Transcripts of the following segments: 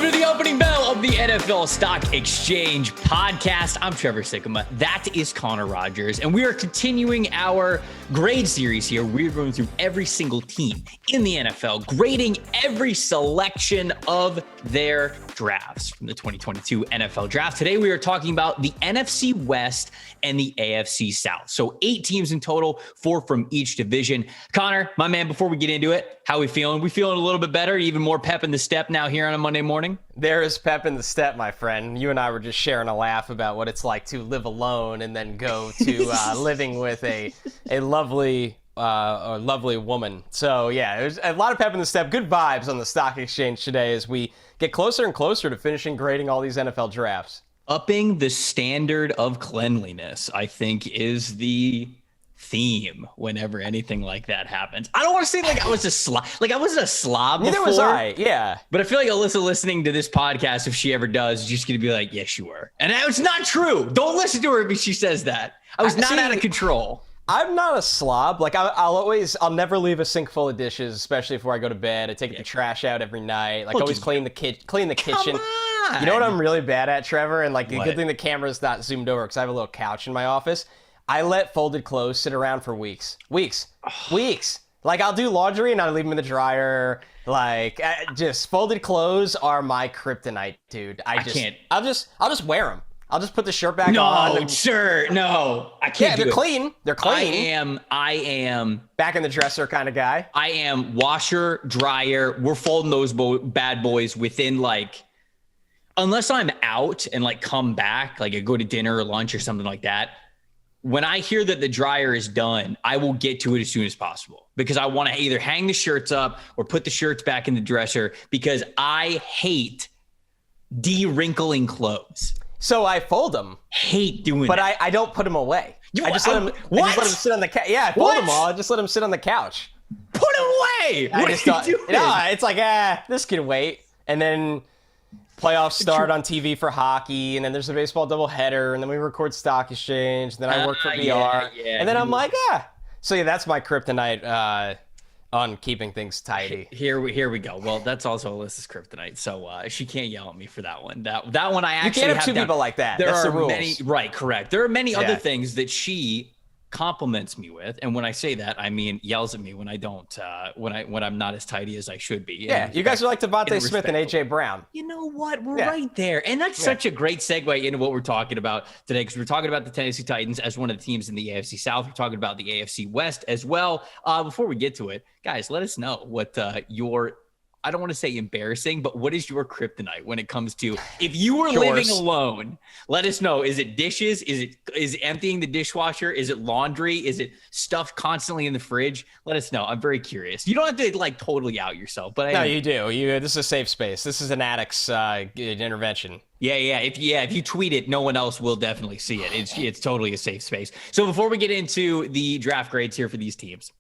Welcome to the opening bell of the NFL Stock Exchange podcast. I'm Trevor Sikkema. That is Connor Rogers. And we are continuing our grade series here. We're going through every single team in the NFL, grading every selection of their drafts from the 2022 NFL Draft. Today, we are talking about the NFC West and the AFC South. So 8 teams in total, 4 from each division. Connor, my man, before we get into it, how we feeling? We feeling a little bit better, even more pep in the step now here on a Monday morning? There is pep in the step, my friend. You and I were just sharing a laugh about what it's like to live alone and then go to living with a lovely woman. So yeah, there's a lot of pep in the step. Good vibes on the stock exchange today as we get closer and closer to finishing grading all these NFL drafts. Upping the standard of cleanliness, I think, is the theme whenever anything like that happens. I don't want to say like I was a slob, I wasn't a slob before. Neither was I, yeah. But I feel like Alyssa listening to this podcast, if she ever does, is just going to be like, yes, you were. And it's not true. Don't listen to her if she says that. I was not out of control. I'm not a slob. Like I'll never leave a sink full of dishes, especially before I go to bed. I take the trash out every night. Like always clean the kitchen. Come on. You know what I'm really bad at, Trevor? And like the good thing the camera's not zoomed over because I have a little couch in my office. I let folded clothes sit around for weeks. Like I'll do laundry and I'll leave them in the dryer. Like just folded clothes are my kryptonite, dude. I can't. I'll just wear them. I'll just put the shirt back on. No, sir. No, I can't. Yeah, they're clean. They're clean. I am back in the dresser kind of guy. I am washer, dryer. We're folding those bad boys within like, unless I'm out and like come back, like I go to dinner or lunch or something like that. When I hear that the dryer is done, I will get to it as soon as possible because I want to either hang the shirts up or put the shirts back in the dresser because I hate de-wrinkling clothes. So I fold them. Hate doing but that. I don't put them away. I just let them sit on the couch. Yeah, I fold them all. I just let them sit on the couch. Put them away. What are you doing? No, it's like, this can wait. And then playoffs start on TV for hockey, and then there's a baseball doubleheader, and then we record Stock Exchange, and then I work for VR, and then I'm like, So yeah, that's my kryptonite on keeping things tidy. Here we go. Well, that's also Alyssa's kryptonite, so she can't yell at me for that one. That one I actually you can't have 2 people like that. That's the rules. Correct. There are many other things that she compliments me with, and when I say that, I mean yells at me when I don't, when I'm not as tidy as I should be. Yeah, you guys are like Devontae Smith and AJ Brown. You know what? We're right there, and that's such a great segue into what we're talking about today, because we're talking about the Tennessee Titans as one of the teams in the AFC South. We're talking about the AFC West as well. Before we get to it, guys, let us know what your, I don't want to say embarrassing, but what is your kryptonite when it comes to if you were living alone? Let us know. Is it dishes? Is it emptying the dishwasher? Is it laundry? Is it stuff constantly in the fridge? Let us know. I'm very curious. You don't have to like totally out yourself, but no, you do. This is a safe space. This is an addict's intervention. Yeah. If you tweet it, no one else will definitely see it. It's totally a safe space. So before we get into the draft grades here for these teams,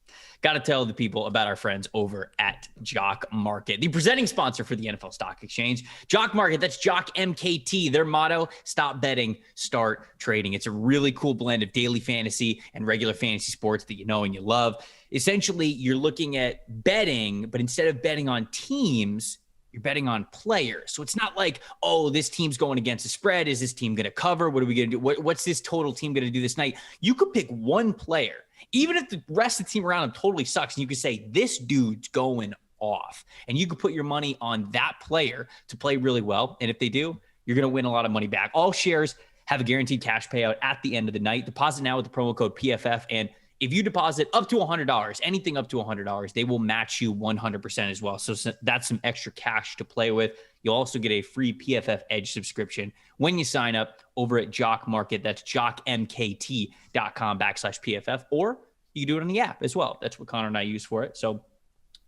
got to tell the people about our friends over at Jock Market, the presenting sponsor for the NFL Stock Exchange. Jock Market, that's Jock MKT. Their motto, stop betting, start trading. It's a really cool blend of daily fantasy and regular fantasy sports that you know and you love. Essentially, you're looking at betting, but instead of betting on teams, you're betting on players. So it's not like, oh, this team's going against the spread. Is this team going to cover? What are we going to do? What's this total team going to do this night? You could pick one player, even if the rest of the team around him totally sucks, and you could say, this dude's going off. And you could put your money on that player to play really well. And if they do, you're going to win a lot of money back. All shares have a guaranteed cash payout at the end of the night. Deposit now with the promo code PFF. And if you deposit up to $100, anything up to $100, they will match you 100% as well. So that's some extra cash to play with. You'll also get a free PFF Edge subscription when you sign up over at Jock Market. That's jockmkt.com/PFF, or you can do it on the app as well. That's what Connor and I use for it. So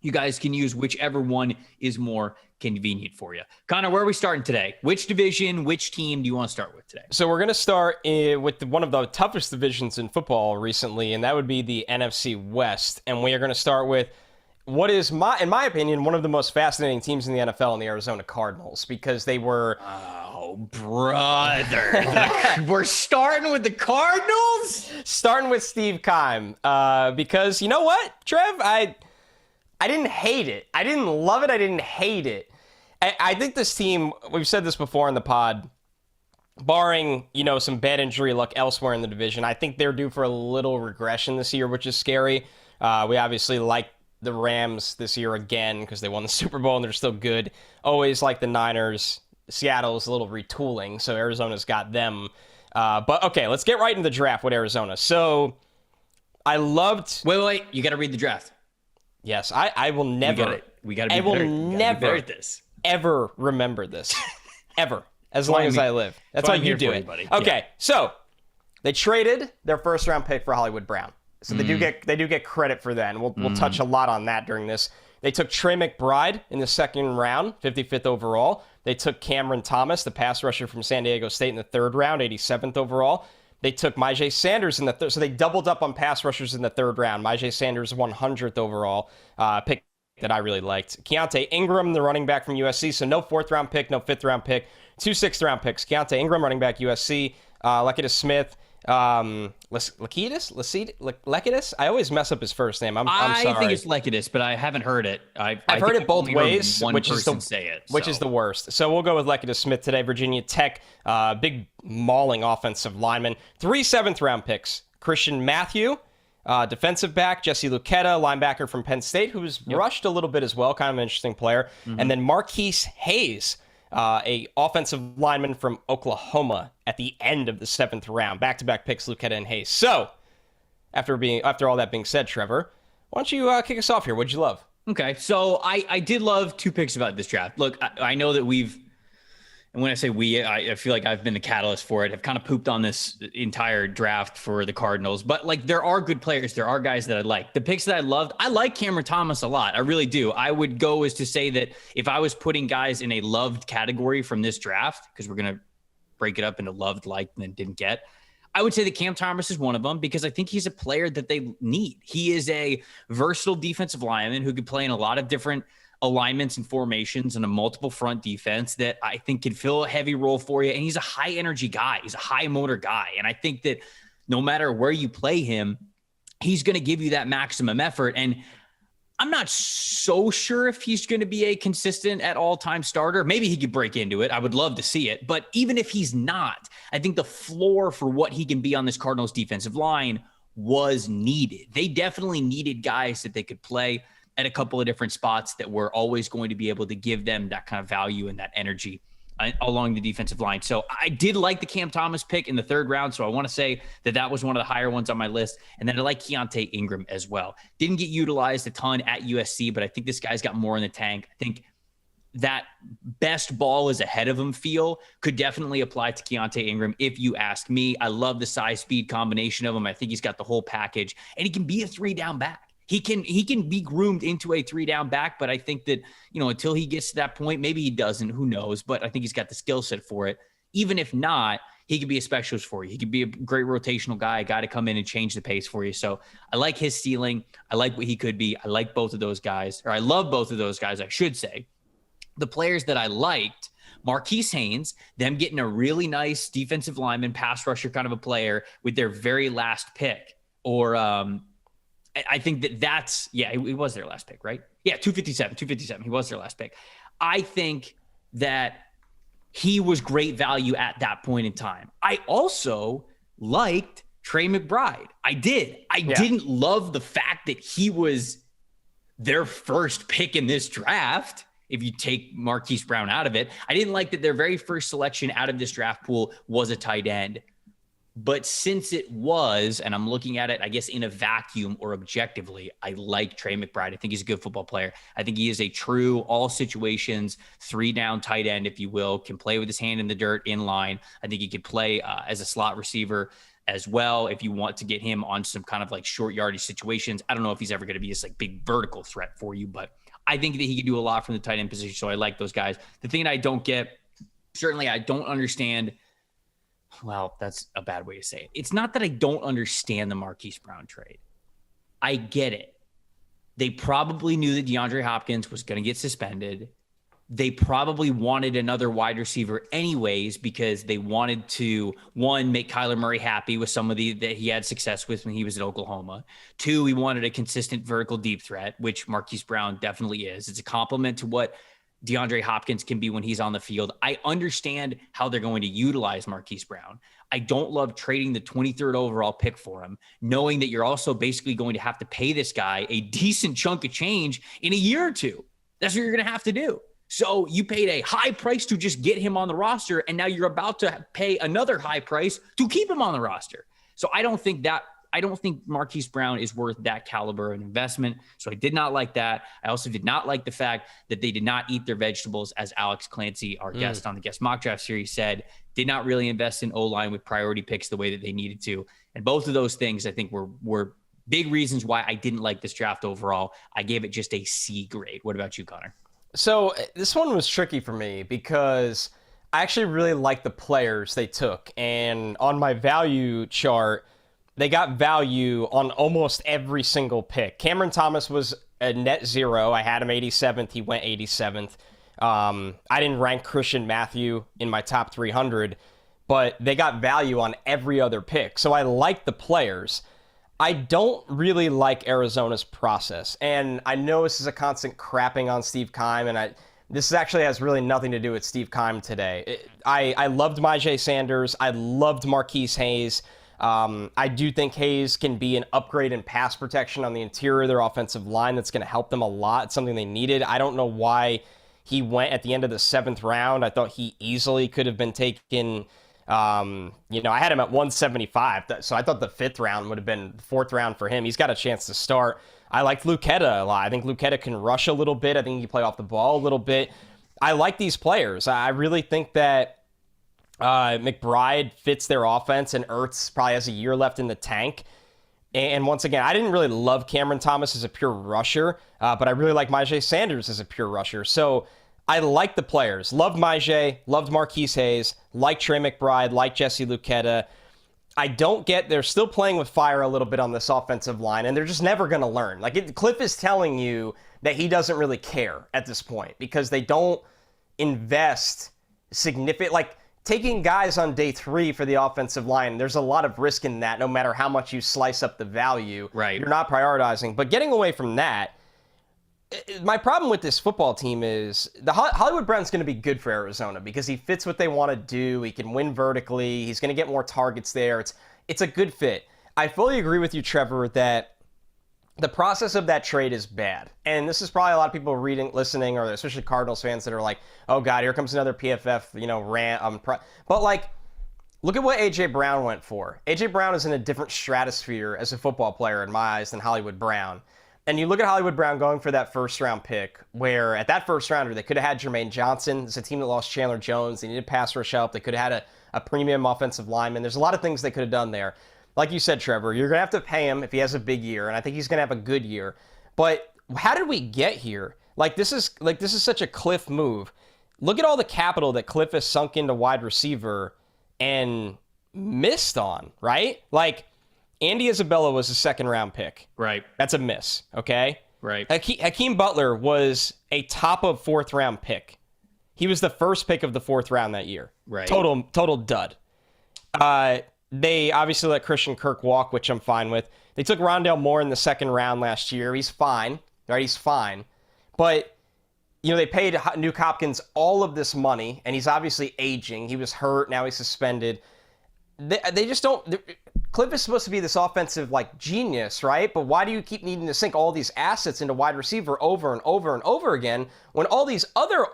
you guys can use whichever one is more convenient for you. Connor, where are we starting today? Which division, which team do you want to start with today? So we're going to start with one of the toughest divisions in football recently, and that would be the NFC West. And we are going to start with what is, in my opinion, one of the most fascinating teams in the NFL, in the Arizona Cardinals, because they were... Oh, brother. We're starting with the Cardinals? Starting with Steve Keim. Because, you know what, Trev? I didn't hate it. I didn't love it. I didn't hate it. I think this team, we've said this before in the pod, barring, some bad injury luck elsewhere in the division, I think they're due for a little regression this year, which is scary. We obviously like the Rams this year again because they won the Super Bowl and they're still good. Always like the Niners. Seattle's a little retooling, so Arizona's got them. But okay, let's get right into the draft with Arizona. So I loved... Wait. You got to read the draft. Yes, I will never... We got to be better. I will never ever remember this. Ever. As long as I live. That's how you do it. Okay, so they traded their first-round pick for Hollywood Brown. So they do get credit for that, and we'll touch a lot on that during this. They took Trey McBride in the second round, 55th overall. They took Cameron Thomas, the pass rusher from San Diego State, in the third round, 87th overall. They took Myjai Sanders in the third. So they doubled up on pass rushers in the third round. Myjai Sanders, 100th overall pick that I really liked. Keontae Ingram, the running back from USC. So no fourth-round pick, no fifth-round pick. 2 sixth-round picks. Keontae Ingram, running back, USC. Lecketus Smith. Lecketus? I always mess up his first name. I'm sorry. I think it's Lecketus, but I haven't heard it. I've heard it both ways, which is the worst. So we'll go with Lecketus Smith today. Virginia Tech, big mauling offensive lineman. 3 seventh-round picks. Christian Matthew, defensive back. Jesse Luketa, linebacker from Penn State, who's rushed a little bit as well. Kind of an interesting player. And then Marquise Hayes, a offensive lineman from Oklahoma at the end of the 7th round. Back-to-back picks, Luketa and Hayes. So, after all that being said, Trevor, why don't you kick us off here? What'd you love? Okay, so I did love 2 picks about this draft. Look, I know that and when I say I feel like I've been the catalyst for it. I've kind of pooped on this entire draft for the Cardinals. But, there are good players. There are guys that I like. The picks that I loved, I like Cameron Thomas a lot. I really do. I would go as to say that if I was putting guys in a loved category from this draft, because we're going to break it up into loved, liked, and then didn't get, I would say that Cam Thomas is one of them because I think he's a player that they need. He is a versatile defensive lineman who could play in a lot of different alignments and formations and a multiple front defense that I think can fill a heavy role for you. And he's a high energy guy. He's a high motor guy. And I think that no matter where you play him, he's going to give you that maximum effort. And I'm not so sure if he's going to be a consistent at all time starter. Maybe he could break into it. I would love to see it. But even if he's not, I think the floor for what he can be on this Cardinals defensive line was needed. They definitely needed guys that they could play at a couple of different spots that were always going to be able to give them that kind of value and that energy along the defensive line. So I did like the Cam Thomas pick in the 3rd round. So I want to say that was one of the higher ones on my list. And then I like Keontae Ingram as well. Didn't get utilized a ton at USC, but I think this guy's got more in the tank. I think that best ball is ahead of him feel could definitely apply to Keontae Ingram. If you ask me, I love the size speed combination of him. I think he's got the whole package and he can be a 3-down back. He can be groomed into a 3-down back, but I think that, until he gets to that point, maybe he doesn't, who knows, but I think he's got the skill set for it. Even if not, he could be a specialist for you. He could be a great rotational guy, a guy to come in and change the pace for you. So I like his ceiling. I like what he could be. I like both of those guys, or I love both of those guys, I should say. The players that I liked, Marquise Haynes, them getting a really nice defensive lineman, pass rusher kind of a player with their very last pick, or, I think that's, he was their last pick, right? Yeah, 257. He was their last pick. I think that he was great value at that point in time. I also liked Trey McBride. I did. I didn't love the fact that he was their first pick in this draft. If you take Marquise Brown out of it, I didn't like that their very first selection out of this draft pool was a tight end. But since it was, and I'm looking at it, I guess, in a vacuum or objectively, I like Trey McBride. I think he's a good football player. I think he is a true all situations, 3-down tight end, if you will, can play with his hand in the dirt in line. I think he could play as a slot receiver as well if you want to get him on some kind of short yardage situations. I don't know if he's ever going to be this big vertical threat for you, but I think that he can do a lot from the tight end position. So I like those guys. The thing that I don't get, certainly I don't understand. Well, that's a bad way to say it. It's not that I don't understand the Marquise Brown trade. I get it. They probably knew that DeAndre Hopkins was going to get suspended. They probably wanted another wide receiver anyways because they wanted to, 1, make Kyler Murray happy with somebody that he had success with when he was at Oklahoma. 2, he wanted a consistent vertical deep threat, which Marquise Brown definitely is. It's a compliment to what DeAndre Hopkins can be when he's on the field. I understand how they're going to utilize Marquise Brown. I don't love trading the 23rd overall pick for him, knowing that you're also basically going to have to pay this guy a decent chunk of change in a year or two. That's what you're going to have to do. So you paid a high price to just get him on the roster, and now you're about to pay another high price to keep him on the roster. So I don't think Marquise Brown is worth that caliber of investment. So I did not like that. I also did not like the fact that they did not eat their vegetables, as Alex Clancy, our guest on the Guest Mock Draft series, said, did not really invest in O-line with priority picks the way that they needed to. And both of those things, I think, were big reasons why I didn't like this draft overall. I gave it just a C grade. What about you, Connor? So this one was tricky for me because I actually really like the players they took. And on my value chart, they got value on almost every single pick. Cameron Thomas was a net 0. I had him 87th. He went 87th. I didn't rank Christian Matthew in my top 300, but they got value on every other pick. So I like the players. I don't really like Arizona's process. And I know this is a constant crapping on Steve Keim, and this actually has really nothing to do with Steve Keim today. I loved Myjai Sanders. I loved Marquise Hayes. I do think Hayes can be an upgrade in pass protection on the interior of their offensive line. That's going to help them a lot. It's something they needed. I don't know why he went at the end of the 7th round. I thought he easily could have been taken. I had him at 175. So I thought the 5th round would have been the 4th round for him. He's got a chance to start. I liked Lucetta a lot. I think Lucetta can rush a little bit. I think he can play off the ball a little bit. I like these players. I really think that McBride fits their offense, and Ertz probably has a year left in the tank. And once again, I didn't really love Cameron Thomas as a pure rusher, but I really like Myjai Sanders as a pure rusher. So I like the players. Loved Myjai, loved Marquise Hayes, like Trey McBride, like Jesse Lucetta. I don't get, they're still playing with fire a little bit on this offensive line, and they're just never going to learn. Cliff is telling you that he doesn't really care at this point because they don't invest significant, taking guys on day 3 for the offensive line, there's a lot of risk in that no matter how much you slice up the value. Right. You're not prioritizing. But getting away from that, my problem with this football team is the Hollywood Brown's going to be good for Arizona because he fits what they want to do. He can win vertically. He's going to get more targets there. It's a good fit. I fully agree with you, Trevor, that the process of that trade is bad. And this is probably a lot of people listening, or especially Cardinals fans that are like, oh God, here comes another PFF, rant. But look at what A.J. Brown went for. A.J. Brown is in a different stratosphere as a football player in my eyes than Hollywood Brown. And you look at Hollywood Brown going for that 1st round pick, where at that 1st rounder, they could have had Jermaine Johnson. It's a team that lost Chandler Jones. They needed pass rush help. They could have had a premium offensive lineman. There's a lot of things they could have done there. Like you said, Trevor, you're going to have to pay him if he has a big year, and I think he's going to have a good year. But how did we get here? This is such a Cliff move. Look at all the capital that Cliff has sunk into wide receiver and missed on, right? Andy Isabella was a 2nd round pick. Right. That's a miss, okay? Right. Hakeem Butler was a top of 4th round pick. He was the 1st pick of the 4th round that year. Right. Total dud. They obviously let Christian Kirk walk, which I'm fine with. They took Rondale Moore in the 2nd round last year. He's fine, right? He's fine. But, they paid Nuke Hopkins all of this money, and he's obviously aging. He was hurt. Now he's suspended. They just don't... Cliff is supposed to be this offensive, genius, right? But why do you keep needing to sink all these assets into wide receiver over and over and over again when all these other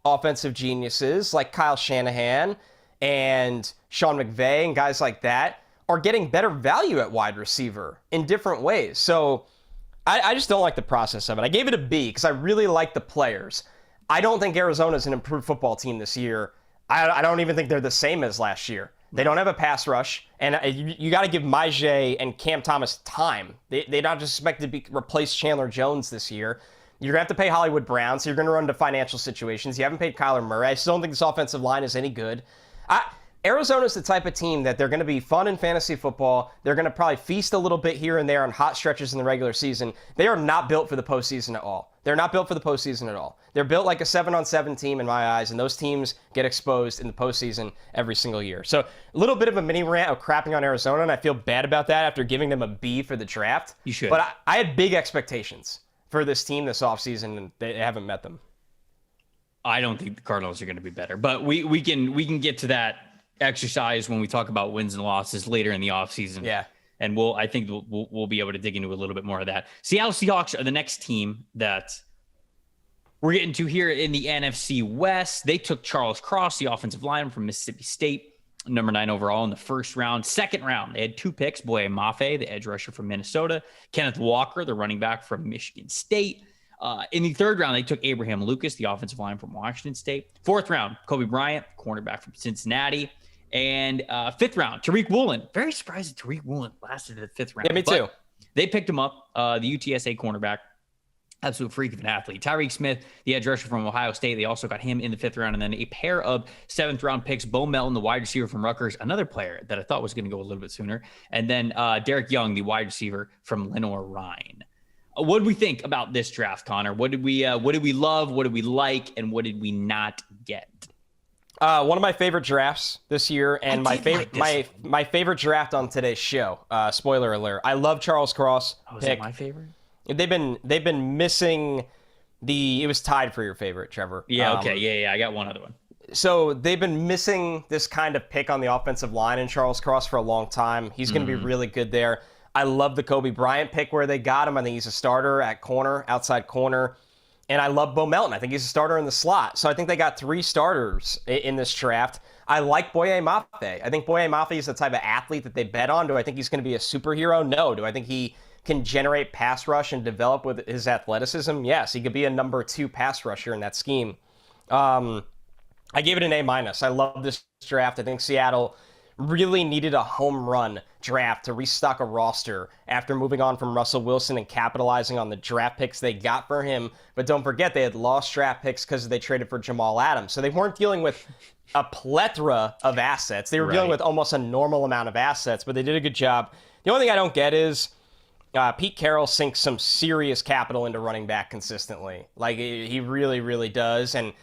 offensive geniuses, like Kyle Shanahan and Sean McVay and guys like that, are getting better value at wide receiver in different ways? So I just don't like the process of it. I gave it a B because I really like the players. I don't think Arizona's an improved football team this year. I don't even think they're the same as last year. They don't have a pass rush, and you got to give Myjai and Cam Thomas time. They're not just expected to replace Chandler Jones this year. You're going to have to pay Hollywood Brown, so you're going to run into financial situations. You haven't paid Kyler Murray. I still don't think this offensive line is any good. Arizona's the type of team that they're going to be fun in fantasy football. They're going to probably feast a little bit here and there on hot stretches in the regular season. They are not built for the postseason at all. They're not built for the postseason at all. They're built like a 7-on-7 team in my eyes, and those teams get exposed in the postseason every single year. So a little bit of a mini rant of crapping on Arizona, and I feel bad about that after giving them a B for the draft. You should. But I had big expectations for this team this offseason, and they haven't met them. I don't think the Cardinals are going to be better, but we can get to that exercise when we talk about wins and losses later in the offseason. Yeah. And I think we'll be able to dig into a little bit more of that. Seattle Seahawks are the next team that we're getting to here in the NFC West. They took Charles Cross, the offensive lineman from Mississippi State, number 9 overall in the first round. Second round, they had 2 picks: Boye Mafe, the edge rusher from Minnesota; Kenneth Walker, the running back from Michigan State. In the third round, they took Abraham Lucas, the offensive line from Washington State. Fourth round, Kobe Bryant, cornerback from Cincinnati. And fifth round, Tariq Woolen. Very surprised that Tariq Woolen lasted to the fifth round. Yeah, me too. They picked him up, the UTSA cornerback. Absolute freak of an athlete. Tyreek Smith, the edge rusher from Ohio State. They also got him in the fifth round. And then a pair of seventh round picks: Bo Melton, the wide receiver from Rutgers, another player that I thought was going to go a little bit sooner. And then Derek Young, the wide receiver from Lenoir-Rhyne. What did we think about this draft, Connor? What did we love? What did we like? And what did we not get? One of my favorite drafts this year, and my favorite draft on today's show. Spoiler alert: I love Charles Cross. Oh, is that my favorite? They've been missing it was tied for your favorite, Trevor. Yeah. Okay. Yeah. I got one other one. So they've been missing this kind of pick on the offensive line in Charles Cross for a long time. He's going to be really good there. I love the Kobe Bryant pick where they got him. I think he's a starter at corner, outside corner. And I love Bo Melton. I think he's a starter in the slot. So I think they got 3 starters in this draft. I like Boye Mafe. I think Boye Mafe is the type of athlete that they bet on. Do I think he's going to be a superhero? No. Do I think he can generate pass rush and develop with his athleticism? Yes. He could be a number 2 pass rusher in that scheme. I gave it an A-. I love this draft. I think Seattle really needed a home run draft to restock a roster after moving on from Russell Wilson and capitalizing on the draft picks they got for him. But don't forget, they had lost draft picks because they traded for Jamal Adams. So they weren't dealing with a plethora of assets. They were dealing with almost a normal amount of assets, but they did a good job. The only thing I don't get is Pete Carroll sinks some serious capital into running back consistently. Like, he really, really does. And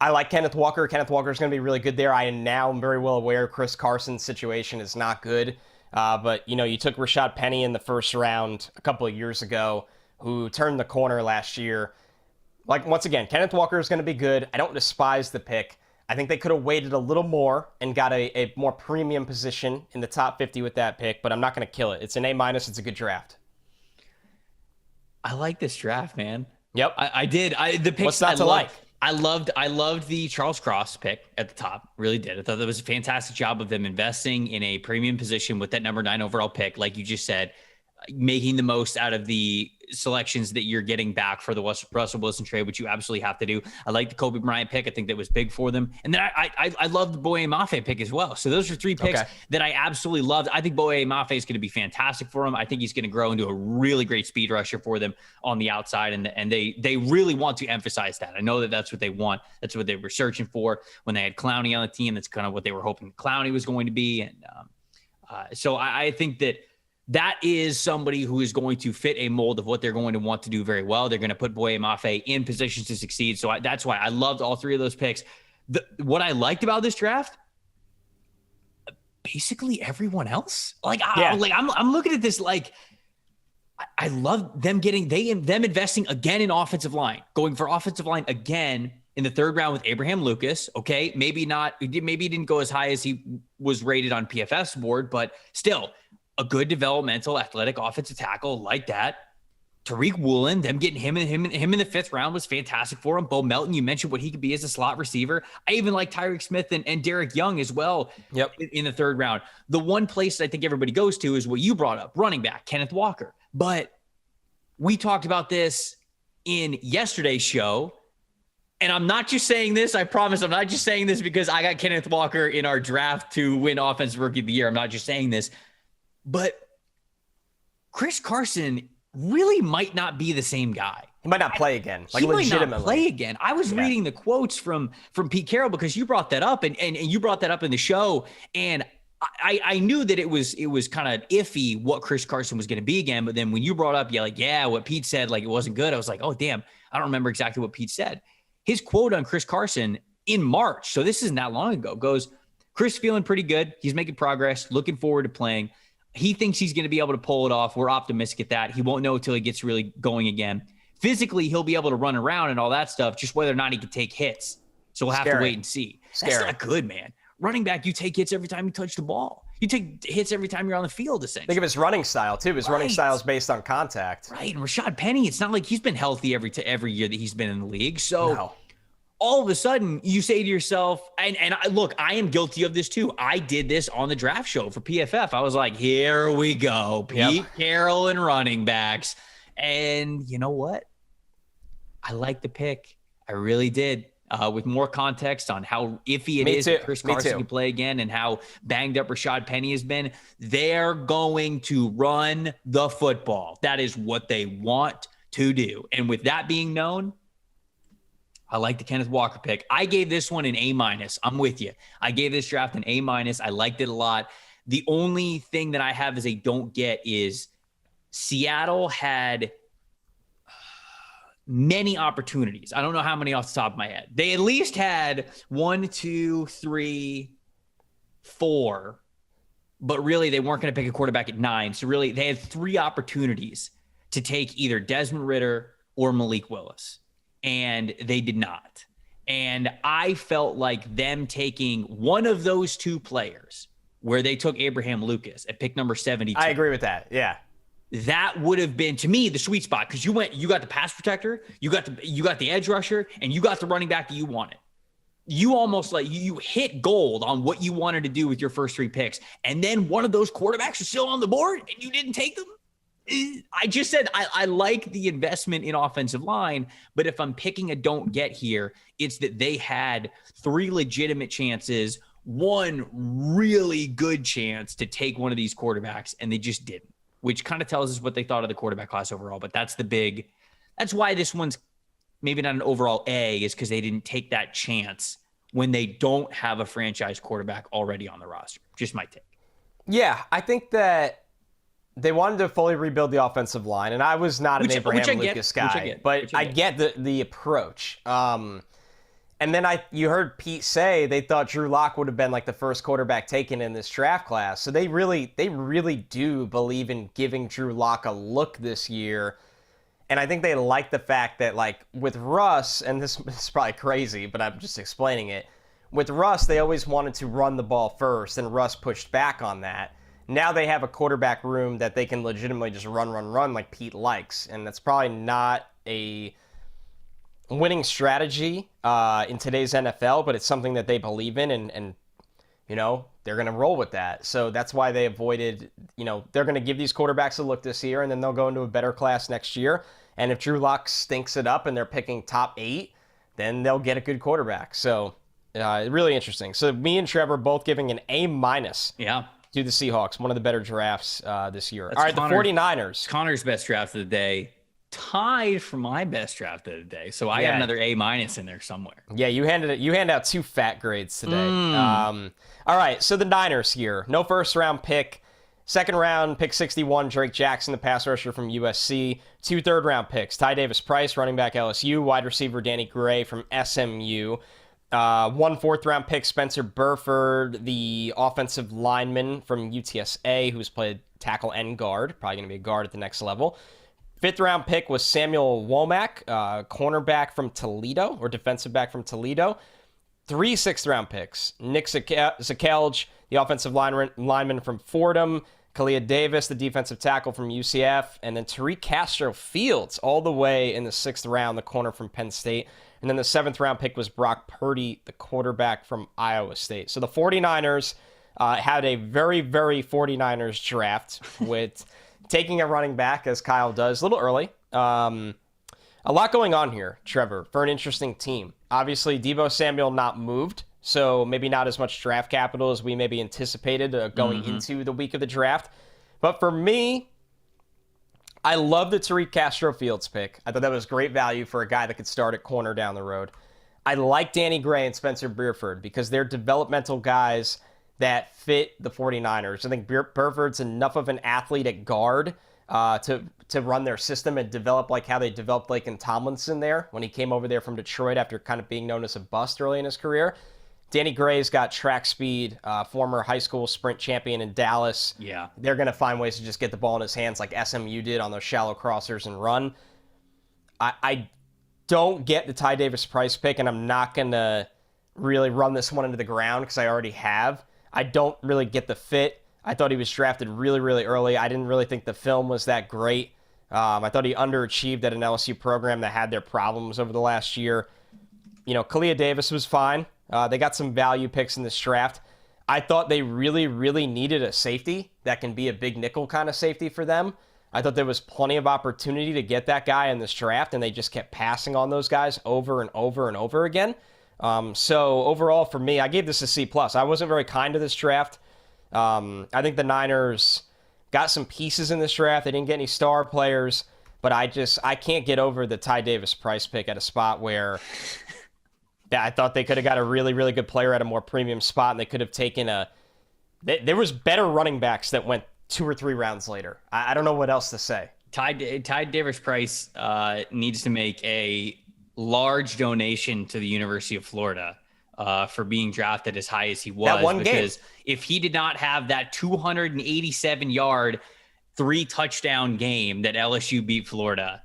I like Kenneth Walker. Kenneth Walker is going to be really good there. I am now very well aware Chris Carson's situation is not good. But, you took Rashad Penny in the first round a couple of years ago, who turned the corner last year. Like, once again, Kenneth Walker is going to be good. I don't despise the pick. I think they could have waited a little more and got a more premium position in the top 50 with that pick, but I'm not going to kill it. It's an A-. It's a good draft. I like this draft, man. Yep. I did. The picks What's not to like? I loved the Charles Cross pick at the top. Really did. I thought that was a fantastic job of them investing in a premium position with that number 9 overall pick, like you just said, making the most out of the selections that you're getting back for the Russell Wilson trade, which you absolutely have to do. I like the Kobe Bryant pick. I think that was big for them. And then I love the Boye Mafe pick as well. So those are 3 picks that I absolutely loved. I think Boye Mafe is going to be fantastic for him. I think he's going to grow into a really great speed rusher for them on the outside. And they really want to emphasize that. I know that that's what they want. That's what they were searching for when they had Clowney on the team. That's kind of what they were hoping Clowney was going to be. And so I think that is somebody who is going to fit a mold of what they're going to want to do very well. They're going to put Boye Mafe in positions to succeed. So that's why I loved all 3 of those picks. What I liked about this draft, basically everyone else. I'm looking at this like I love them investing again in offensive line, going for offensive line again in the third round with Abraham Lucas. Okay, maybe he didn't go as high as he was rated on PFF's board, but still a good developmental athletic offensive tackle like that. Tariq Woolen, them getting him in the 5th round was fantastic for him. Bo Melton, you mentioned what he could be as a slot receiver. I even like Tyreek Smith and Derek Young as well. Yep. In the 3rd round. The one place I think everybody goes to is what you brought up, running back, Kenneth Walker. But we talked about this in yesterday's show. And I'm not just saying this, I promise I'm not just saying this because I got Kenneth Walker in our draft to win Offensive Rookie of the Year. I'm not just saying this. But Chris Carson really might not be the same guy. He might not play again. He might not play again. I was reading the quotes from Pete Carroll because you brought that up and you brought that up in the show. And I knew that it was kind of iffy what Chris Carson was going to be again. But then when you brought up, what Pete said, like it wasn't good. I was like, oh, damn, I don't remember exactly what Pete said. His quote on Chris Carson in March, so this isn't that long ago, goes, Chris feeling pretty good. He's making progress, looking forward to playing. He thinks he's going to be able to pull it off. We're optimistic at that. He won't know until he gets really going again. physically he'll be able to run around and all that stuff, just whether or not he can take hits. So we'll have to wait and see. That's not good, man. Running back, you take hits every time you touch the ball. You take hits every time you're on the field, essentially. Think of his running style, too. His running style is based on contact. Right, and Rashad Penny, it's not like he's been healthy every year that he's been in the league. So all of a sudden, you say to yourself, and look, I am guilty of this, too. I did this on the draft show for PFF. I was like, here we go. Pete Carroll and running backs. And you know what? I like the pick. I really did. With more context on how iffy it is that Chris Carson can play again and how banged up Rashad Penny has been, they're going to run the football. That is what they want to do. And with that being known, I like the Kenneth Walker pick. I gave this one an A-. I'm with you. I gave this draft an A-. I liked it a lot. The only thing that I have as a don't get is Seattle had many opportunities. I don't know how many off the top of my head. They at least had 1, 2, 3, 4, but really they weren't going to pick a quarterback at 9. So really they had 3 opportunities to take either Desmond Ridder or Malik Willis, and they did not. And I felt like them taking one of those 2 players, where they took Abraham Lucas at pick number 72. I agree with that. Yeah. That would have been, to me, the sweet spot, because you got the pass protector, you got the edge rusher, and you got the running back that you wanted. You almost you hit gold on what you wanted to do with your first 3 picks, and then one of those quarterbacks is still on the board, and you didn't take them. I just said I like the investment in offensive line, but if I'm picking a don't get here, it's that they had 3 legitimate chances, 1 really good chance to take one of these quarterbacks, and they just didn't. Which kind of tells us what they thought of the quarterback class overall. But that's why this one's maybe not an overall A, is because they didn't take that chance when they don't have a franchise quarterback already on the roster. Just my take. Yeah, I think that they wanted to fully rebuild the offensive line, and I was not an Abraham Lucas guy, but I get the approach. And then you heard Pete say they thought Drew Lock would have been like the first quarterback taken in this draft class. So they really do believe in giving Drew Lock a look this year. And I think they like the fact that, like, with Russ, and this is probably crazy, but I'm just explaining it. With Russ, they always wanted to run the ball first, and Russ pushed back on that. Now they have a quarterback room that they can legitimately just run like Pete likes. And that's probably not a winning strategy in today's NFL, but it's something that they believe in, and you know, they're going to roll with that. So that's why they avoided, they're going to give these quarterbacks a look this year, and then they'll go into a better class next year. And if Drew Lock stinks it up and they're picking top 8, then they'll get a good quarterback. So really interesting. So me and Trevor both giving an A- to the Seahawks, one of the better drafts this year. All right, the 49ers. Connor's best draft of the day. Tied for my best draft of the day. So I got another A- in there somewhere. Yeah, you hand out 2 fat grades today. All right, so the Niners here. No first round pick. Second round, pick 61, Drake Jackson, the pass rusher from USC. 2 third round picks, Ty Davis-Price, running back LSU, wide receiver Danny Gray from SMU. 1 fourth round pick, Spencer Burford, the offensive lineman from UTSA, who's played tackle and guard, probably going to be a guard at the next level. 5th round pick was Samuel Womack, cornerback from Toledo, or defensive back from Toledo. 3 6th round picks, Nick Zakelj, the offensive lineman from Fordham, Kalia Davis, the defensive tackle from UCF, and then Tariq Castro-Fields all the way in the 6th round, the corner from Penn State. And then the 7th round pick was Brock Purdy, the quarterback from Iowa State. So the 49ers had a very, very 49ers draft with taking a running back, as Kyle does, a little early. A lot going on here, Trevor, for an interesting team. Obviously, Deebo Samuel not moved, so maybe not as much draft capital as we maybe anticipated going into the week of the draft. But for me, I love the Tariq Castro-Fields pick. I thought that was great value for a guy that could start at corner down the road. I like Danny Gray and Spencer Burford because they're developmental guys that fit the 49ers. I think Burford's enough of an athlete at guard to run their system and develop like how they developed Laken Tomlinson there when he came over there from Detroit after kind of being known as a bust early in his career. Danny Gray's got track speed, former high school sprint champion in Dallas. Yeah. They're going to find ways to just get the ball in his hands like SMU did on those shallow crossers and run. I don't get the Ty Davis Price pick, and I'm not going to really run this one into the ground because I already have. I don't really get the fit. I thought he was drafted really, really early. I didn't really think the film was that great. I thought he underachieved at an LSU program that had their problems over the last year. Kalia Davis was fine. They got some value picks in this draft. I thought they really, really needed a safety that can be a big nickel kind of safety for them. I thought there was plenty of opportunity to get that guy in this draft, and they just kept passing on those guys over and over and over again. So overall, for me, I gave this a C+. I wasn't very kind to this draft. I think the Niners got some pieces in this draft. They didn't get any star players, but I can't get over the Ty Davis Price pick at a spot where I thought they could have got a really, really good player at a more premium spot, and they could have taken there was better running backs that went 2 or 3 rounds later. I don't know what else to say. Ty Davis Price needs to make a large donation to the University of Florida for being drafted as high as he was. That one because game. If he did not have that 287-yard, 3-touchdown game that LSU beat Florida,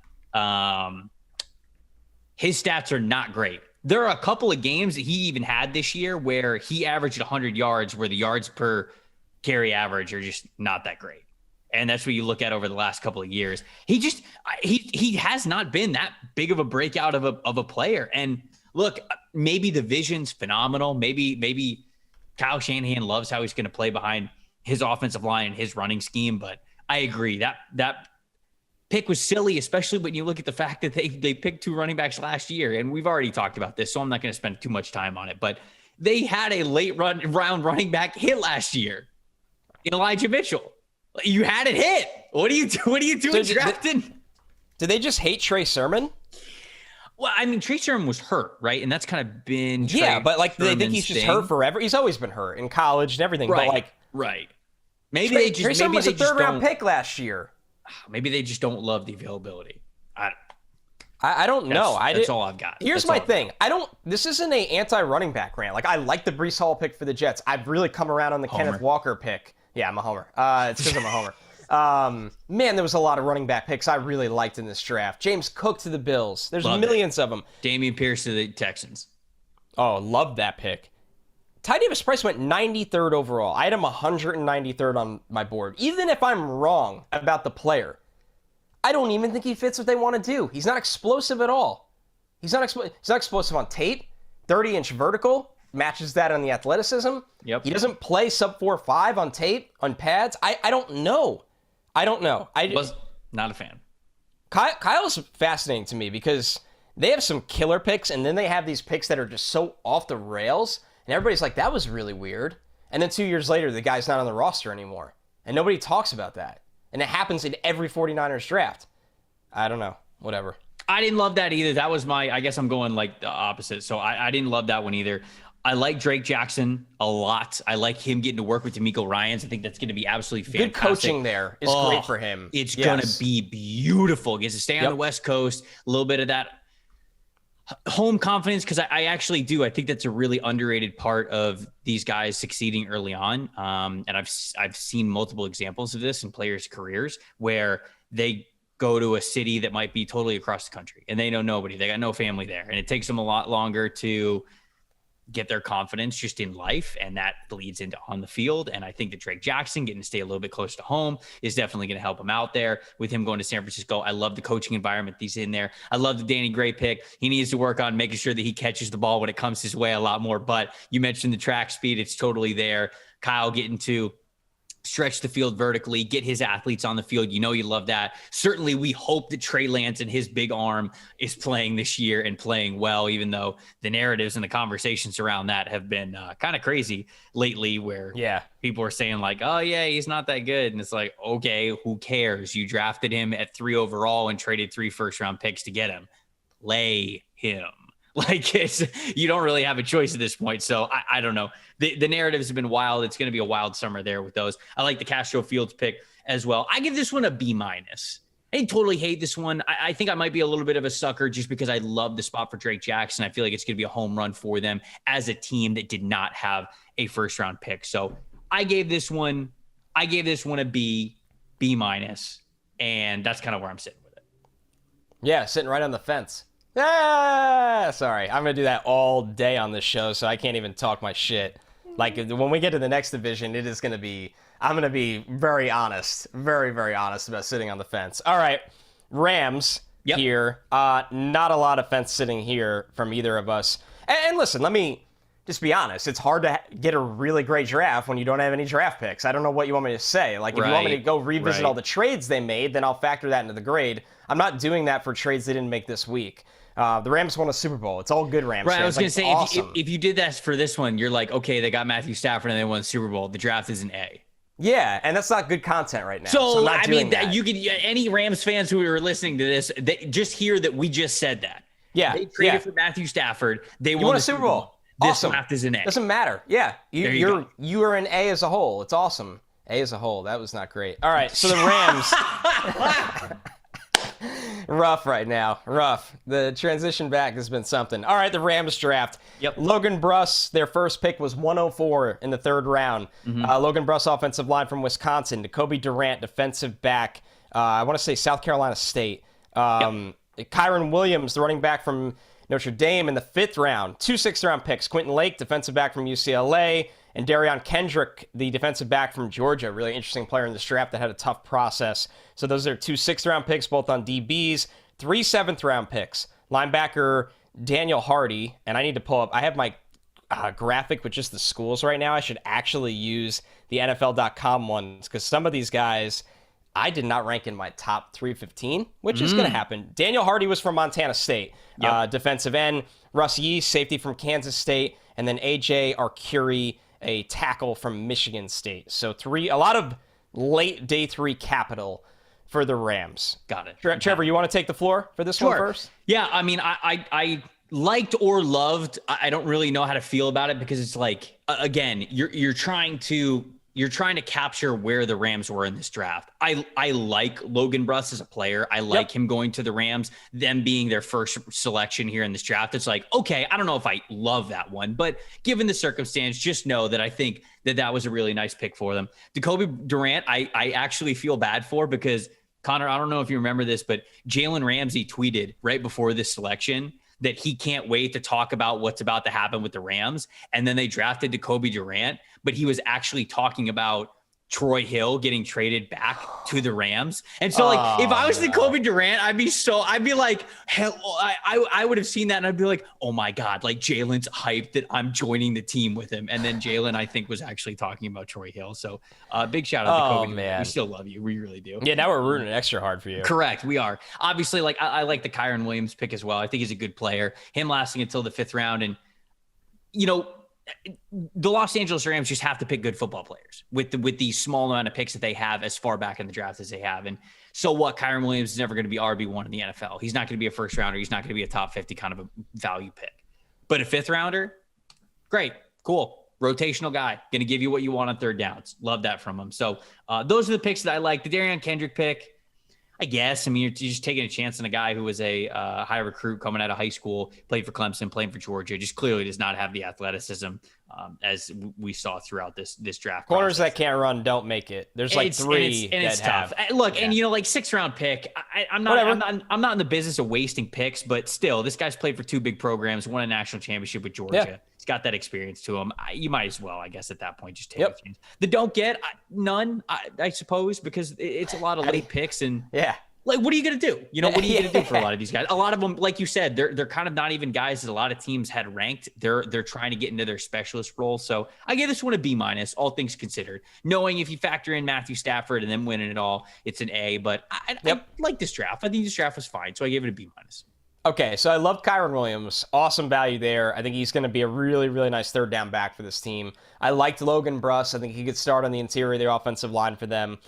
his stats are not great. There are a couple of games that he even had this year where he averaged 100 yards, where the yards per carry average are just not that great. And that's what you look at over the last couple of years. He has not been that big of a breakout of a player. And look, maybe the vision's phenomenal. Maybe Kyle Shanahan loves how he's going to play behind his offensive line and his running scheme. But I agree that pick was silly, especially when you look at the fact that they picked 2 running backs last year. And we've already talked about this, so I'm not going to spend too much time on it. But they had a late round running back hit last year. Elijah Mitchell. You had it hit. What are you doing drafting? Did they just hate Trey Sermon? Well, I mean, Trey Sermon was hurt, right? And that's kind of been Trey but like Sermon's they think he's just hurt forever. He's always been hurt in college and everything. Right, but like, right. Maybe Trey Sermon was a 3rd-round pick last year. Maybe they just don't love the availability. I don't know. That's all I've got. Here's my thing. This isn't an anti-running back rant. Like, I like the Breece Hall pick for the Jets. I've really come around on the Kenneth Walker pick. Yeah, I'm a homer. It's because I'm a homer. Man, there was a lot of running back picks I really liked in this draft. James Cook to the Bills. There's millions of them. Dameon Pierce to the Texans. Oh, loved that pick. Ty Davis Price went 93rd overall. I had him 193rd on my board. Even if I'm wrong about the player, I don't even think he fits what they want to do. He's not explosive at all. He's not explosive on tape. 30-inch vertical. Matches that on the athleticism. Yep. He doesn't play sub 4.5 on tape, on pads. I don't know. I was not a fan. Kyle's fascinating to me because they have some killer picks, and then they have these picks that are just so off the rails, and everybody's like, that was really weird. And then 2 years later, the guy's not on the roster anymore, and nobody talks about that. And it happens in every 49ers draft. I don't know. Whatever. I didn't love that either. That was I guess I'm going like the opposite. So I didn't love that one either. I like Drake Jackson a lot. I like him getting to work with D'Amico Ryans. I think that's going to be absolutely fantastic. Good coaching there is great for him. It's going to be beautiful. He gets to stay on the West Coast, a little bit of that home confidence, because I actually do. I think that's a really underrated part of these guys succeeding early on. And I've seen multiple examples of this in players' careers where they go to a city that might be totally across the country and they know nobody. They got no family there. And it takes them a lot longer to get their confidence just in life, and that bleeds into on the field. And I think that Drake Jackson getting to stay a little bit close to home is definitely going to help him out there with him going to San Francisco. I love the coaching environment he's in there. I love the Danny Gray pick. He needs to work on making sure that he catches the ball when it comes his way a lot more, but you mentioned the track speed. It's totally there. Kyle getting to stretch the field vertically, get his athletes on the field. You know, you love that. Certainly, we hope that Trey Lance and his big arm is playing this year and playing well, even though the narratives and the conversations around that have been kind of crazy lately, where people are saying like, oh yeah, he's not that good. And it's like, okay, who cares? You drafted him at 3 overall and traded 3 first-round picks to get him. Lay him. Like, you don't really have a choice at this point. So I don't know. The narratives have been wild. It's going to be a wild summer there with those. I like the Castro Fields pick as well. I give this one a B-. I didn't totally hate this one. I think I might be a little bit of a sucker just because I love the spot for Drake Jackson. I feel like it's going to be a home run for them as a team that did not have a first-round pick. So I gave this one a B-. And that's kind of where I'm sitting with it. Yeah, sitting right on the fence. Ah, sorry. I'm going to do that all day on this show, so I can't even talk my shit. Like, when we get to the next division, it is going to be... I'm going to be very honest. Very, very honest about sitting on the fence. All right. Rams here. Not a lot of fence sitting here from either of us. And listen, let me just be honest. It's hard to get a really great draft when you don't have any draft picks. I don't know what you want me to say. Like, if you want me to go revisit all the trades they made, then I'll factor that into the grade. I'm not doing that for trades they didn't make this week. The Rams won a Super Bowl. It's all good Rams fans. I was going to say, awesome. if you did that for this one, you're like, okay, they got Matthew Stafford and they won the Super Bowl. The draft is an A. Yeah, and that's not good content right now. So I mean, you could any Rams fans who are listening to this, they just hear that we just said that. Yeah, they traded for Matthew Stafford. They won a Super Bowl. This draft is an A. Doesn't matter. Yeah, you are an A as a whole. It's awesome. A as a whole. That was not great. All right, so the Rams. Rough right now. Rough. The transition back has been something. All right, the Rams draft. Yep. Logan Bruss, their first pick was 104 in the third round. Logan Bruss, offensive line from Wisconsin. Jacoby Durant, defensive back. I want to say South Carolina State. Kyron Williams, the running back from Notre Dame in the fifth round. 2 sixth-round picks. Quentin Lake, defensive back from UCLA. And Darion Kendrick, the defensive back from Georgia, really interesting player in this draft that had a tough process. So those are 2 sixth-round picks, both on DBs. 3 seventh-round picks. Linebacker Daniel Hardy, and I need to pull up. I have my graphic with just the schools right now. I should actually use the NFL.com ones because some of these guys I did not rank in my top 315, which is going to happen. Daniel Hardy was from Montana State, defensive end. Russ Yeast, safety from Kansas State, and then A.J. Arcuri, a tackle from Michigan State. So a lot of late day 3 capital for the Rams. Got it. Trevor, you want to take the floor for this one first? Yeah, I mean, I liked or loved. I don't really know how to feel about it because it's like, again, you're trying to capture where the Rams were in this draft. I like Logan Bruss as a player. I like him going to the Rams, them being their first selection here in this draft. It's like, okay, I don't know if I love that one, but given the circumstance, just know that I think that was a really nice pick for them. Jacoby Durant, I actually feel bad for because, Connor, I don't know if you remember this, but Jalen Ramsey tweeted right before this selection that he can't wait to talk about what's about to happen with the Rams. And then they drafted Jacoby Durant, but he was actually talking about Troy Hill getting traded back to the Rams. And so like, if I was Jacoby Durant, I'd be like, hell, I would have seen that and I'd be like, oh my God, like Jalen's hyped that I'm joining the team with him. And then Jalen, I think, was actually talking about Troy Hill. So big shout out to Jacoby. Man. We still love you. We really do. Yeah, now we're rooting extra hard for you. Correct. We are. Obviously, like I like the Kyron Williams pick as well. I think he's a good player. Him lasting until the 5th round. And, you know, the Los Angeles Rams just have to pick good football players with the small amount of picks that they have as far back in the draft as they have. And so what? Kyron Williams is never going to be RB1 in the NFL. He's not going to be a first rounder. He's not going to be a top 50 kind of a value pick. But a 5th rounder, great, cool, rotational guy, going to give you what you want on third downs. Love that from him. So those are the picks that I like. The Darion Kendrick pick, I guess. I mean, you're just taking a chance on a guy who was a high recruit coming out of high school, played for Clemson, playing for Georgia, just clearly does not have the athleticism as we saw throughout this draft. Corners that can't run don't make it. There's like 3 and it's that tough. Look, and you know, like 6th round pick. I'm not in the business of wasting picks, but still, this guy's played for 2 big programs, won a national championship with Georgia. Yeah. He's got that experience to him. You might as well, I guess, at that point, just take a chance. The don't get none, I suppose, because it's a lot of late picks and like, what are you going to do? You know, what are you going to do for a lot of these guys? A lot of them, like you said, they're kind of not even guys that a lot of teams had ranked. They're trying to get into their specialist role. So I give this one a B-, all things considered. Knowing if you factor in Matthew Stafford and then winning it all, it's an A. But I like this draft. I think this draft was fine. So I gave it a B-. Okay, so I love Kyron Williams. Awesome value there. I think he's going to be a really, really nice third down back for this team. I liked Logan Bruss. I think he could start on the interior of their offensive line for them.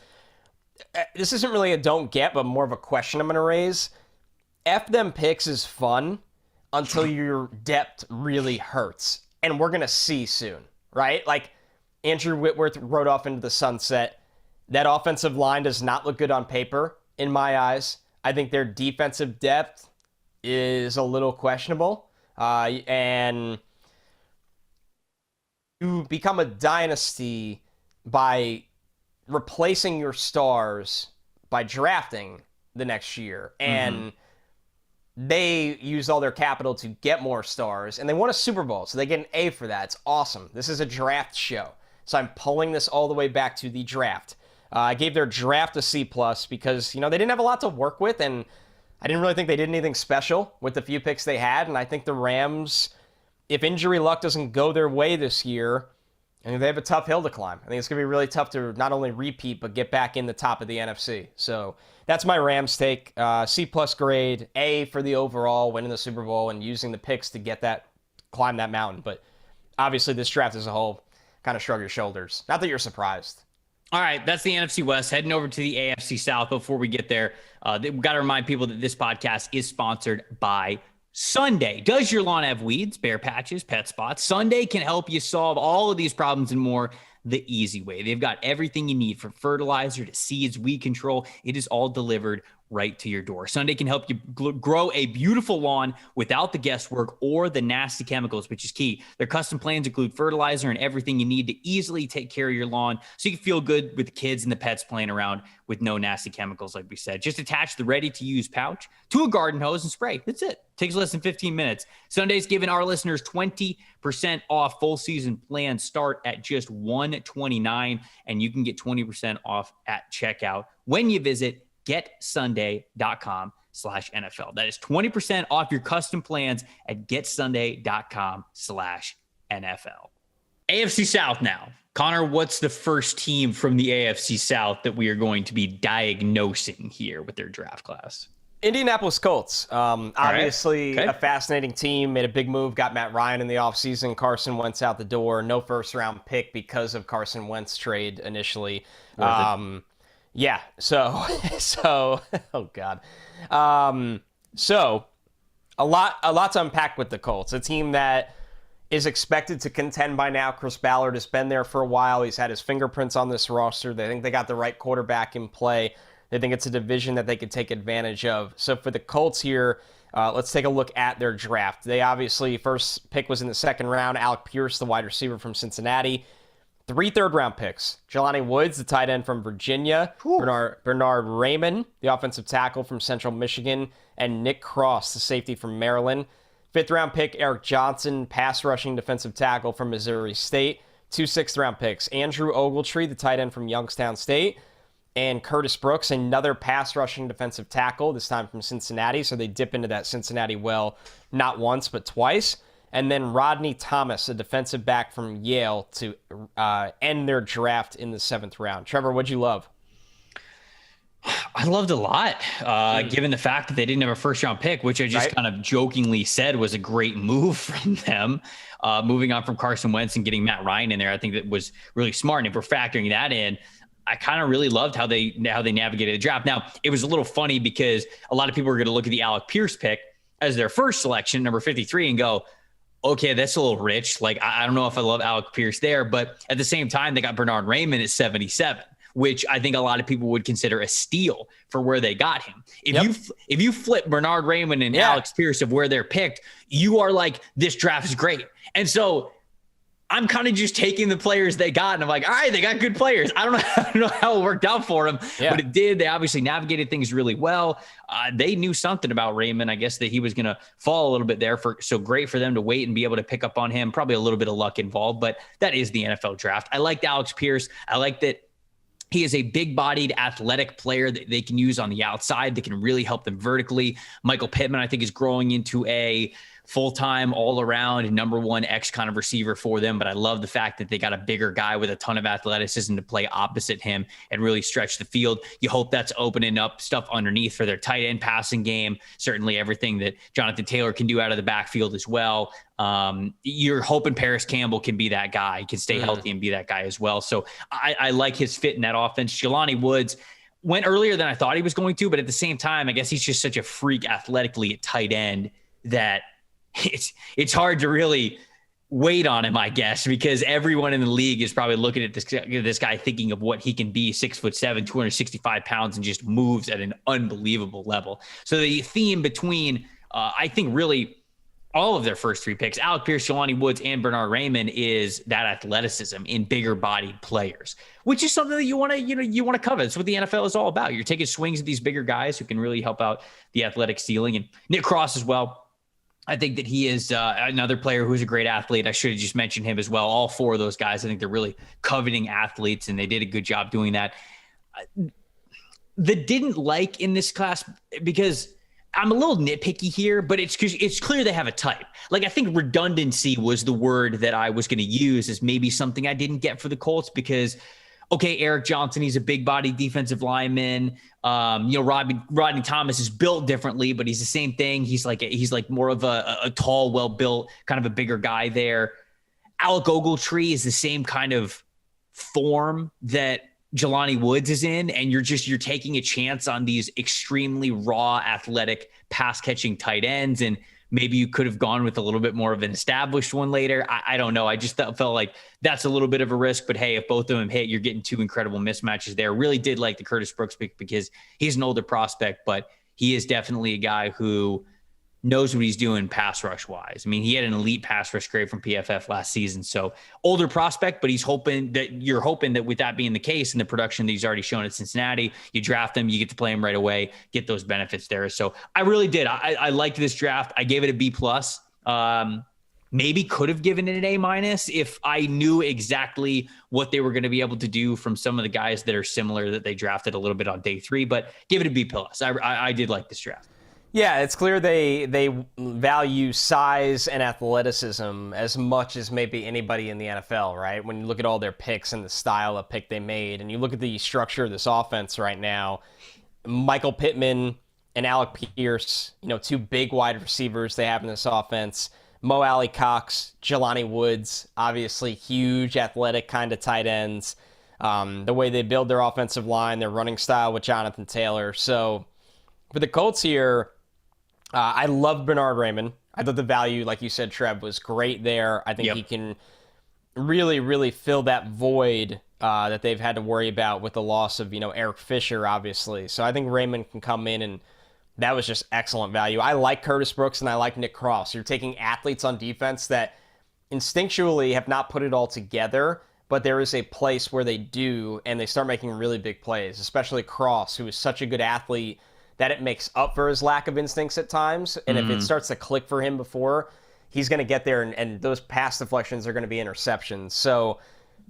This isn't really a don't get, but more of a question I'm going to raise. F them picks is fun until your depth really hurts. And we're going to see soon, right? Like Andrew Whitworth rode off into the sunset. That offensive line does not look good on paper, in my eyes. I think their defensive depth is a little questionable. And you become a dynasty by replacing your stars by drafting the next year. And they used all their capital to get more stars, and they won a Super Bowl, so they get an A for that. It's awesome. This is a draft show, so I'm pulling this all the way back to the draft. I gave their draft a C+ because, they didn't have a lot to work with, and I didn't really think they did anything special with the few picks they had, and I think the Rams, if injury luck doesn't go their way this year, I think they have a tough hill to climb. I think it's going to be really tough to not only repeat, but get back in the top of the NFC. So that's my Rams take. C+ grade, A for the overall, winning the Super Bowl and using the picks to climb that mountain. But obviously this draft as a whole, kind of shrug your shoulders. Not that you're surprised. All right, that's the NFC West. Heading over to the AFC South. Before we get there, we've got to remind people that this podcast is sponsored by Sunday. Does your lawn have weeds, bare patches, pet spots? Sunday can help you solve all of these problems and more the easy way. They've got everything you need, from fertilizer to seeds, weed control. It is all delivered right to your door. Sunday can help you grow a beautiful lawn without the guesswork or the nasty chemicals, which is key. Their custom plans include fertilizer and everything you need to easily take care of your lawn so you can feel good with the kids and the pets playing around with no nasty chemicals, like we said. Just attach the ready-to-use pouch to a garden hose and spray. That's it. Takes less than 15 minutes. Sunday's giving our listeners 20% off. Full season plans start at just $129, and you can get 20% off at checkout when you visit getsunday.com/NFL. That is 20% off your custom plans at getsunday.com/NFL. AFC South now. Connor, what's the first team from the AFC South that we are going to be diagnosing here with their draft class? Indianapolis Colts. Obviously Okay. a fascinating team, made a big move, got Matt Ryan in the offseason. Carson Wentz out the door. No first-round pick because of Carson Wentz trade initially. Yeah, so, oh God. So a lot to unpack with the Colts. A team that is expected to contend by now. Chris Ballard has been there for a while. He's had his fingerprints on this roster. They think they got the right quarterback in play. They think it's a division that they could take advantage of. So for the Colts here, let's take a look at their draft. They obviously, first pick was in the second round. Alec Pierce, the wide receiver from Cincinnati. 3 third-round picks. Jelani Woods, the tight end from Virginia. Bernard Raymond, the offensive tackle from Central Michigan. And Nick Cross, the safety from Maryland. 5th-round pick, Eric Johnson, pass-rushing defensive tackle from Missouri State. 2 6th-round picks, Andrew Ogletree, the tight end from Youngstown State. And Curtis Brooks, another pass-rushing defensive tackle, this time from Cincinnati. So they dip into that Cincinnati well not once, but twice. And then Rodney Thomas, a defensive back from Yale, to end their draft in the 7th round. Trevor, what'd you love? I loved a lot, given the fact that they didn't have a first-round pick, which I just kind of jokingly said was a great move from them. Moving on from Carson Wentz and getting Matt Ryan in there, I think that was really smart. And if we're factoring that in, I kind of really loved how they navigated the draft. Now, it was a little funny because a lot of people are going to look at the Alec Pierce pick as their first selection, number 53, and go, okay, that's a little rich. Like, I don't know if I love Alec Pierce there, but at the same time, they got Bernard Raymond at 77, which I think a lot of people would consider a steal for where they got him. If you flip Bernard Raymond and Alex Pierce of where they're picked, you are like, this draft is great. And so I'm kind of just taking the players they got, and I'm like, all right, they got good players. I don't know how it worked out for them, but it did. They obviously navigated things really well. They knew something about Raymond, I guess, that he was going to fall a little bit there. So great for them to wait and be able to pick up on him. Probably a little bit of luck involved, but that is the NFL draft. I liked Alex Pierce. I like that he is a big-bodied, athletic player that they can use on the outside that can really help them vertically. Michael Pittman, I think, is growing into a full-time, all-around, number one X kind of receiver for them. But I love the fact that they got a bigger guy with a ton of athleticism to play opposite him and really stretch the field. You hope that's opening up stuff underneath for their tight end passing game. Certainly everything that Jonathan Taylor can do out of the backfield as well. You're hoping Paris Campbell can be that guy, can stay healthy and be that guy as well. So I like his fit in that offense. Jelani Woods went earlier than I thought he was going to, but at the same time, I guess he's just such a freak athletically at tight end that it's hard to really wait on him, I guess, because everyone in the league is probably looking at this guy thinking of what he can be, 6'7", 265 pounds, and just moves at an unbelievable level. So the theme between, I think, really all of their first 3 picks, Alec Pierce, Jelani Woods, and Bernard Raymond, is that athleticism in bigger bodied players, which is something that you want to cover. That's what the NFL is all about. You're taking swings at these bigger guys who can really help out the athletic ceiling. And Nick Cross as well. I think that he is another player who's a great athlete. I should have just mentioned him as well. All 4 of those guys, I think they're really coveting athletes, and they did a good job doing that. The didn't like in this class, because I'm a little nitpicky here, but it's clear they have a type. Like, I think redundancy was the word that I was going to use as maybe something I didn't get for the Colts, because, okay, Eric Johnson, he's a big body defensive lineman. Rodney Thomas is built differently, but he's the same thing. He's like more of a tall, well-built, kind of a bigger guy there. Alec Ogletree is the same kind of form that Jelani Woods is in, and you're taking a chance on these extremely raw, athletic, pass-catching tight ends, and maybe you could have gone with a little bit more of an established one later. I don't know. I just felt like that's a little bit of a risk, but hey, if both of them hit, you're getting 2 incredible mismatches there. Really did like the Curtis Brooks pick because he's an older prospect, but he is definitely a guy who knows what he's doing pass rush wise. I mean, he had an elite pass rush grade from PFF last season. So older prospect, but you're hoping that with that being the case and the production that he's already shown at Cincinnati, you draft him, you get to play him right away, get those benefits there. So I really did. I liked this draft. I gave it a B+. Maybe could have given it an A- if I knew exactly what they were going to be able to do from some of the guys that are similar that they drafted a little bit on day 3, but give it a B+. I did like this draft. Yeah, it's clear they value size and athleticism as much as maybe anybody in the NFL, right? When you look at all their picks and the style of pick they made, and you look at the structure of this offense right now, Michael Pittman and Alec Pierce, 2 big wide receivers they have in this offense. Mo Alley Cox, Jelani Woods, obviously huge athletic kind of tight ends. The way they build their offensive line, their running style with Jonathan Taylor. So for the Colts here, I love Bernard Raymond. I thought the value, like you said, Trev, was great there. I think he can really, really fill that void that they've had to worry about with the loss of, Eric Fisher, obviously. So I think Raymond can come in, and that was just excellent value. I like Curtis Brooks, and I like Nick Cross. You're taking athletes on defense that instinctually have not put it all together, but there is a place where they do, and they start making really big plays, especially Cross, who is such a good athlete that it makes up for his lack of instincts at times. And if it starts to click for him before, he's going to get there, and those pass deflections are going to be interceptions. So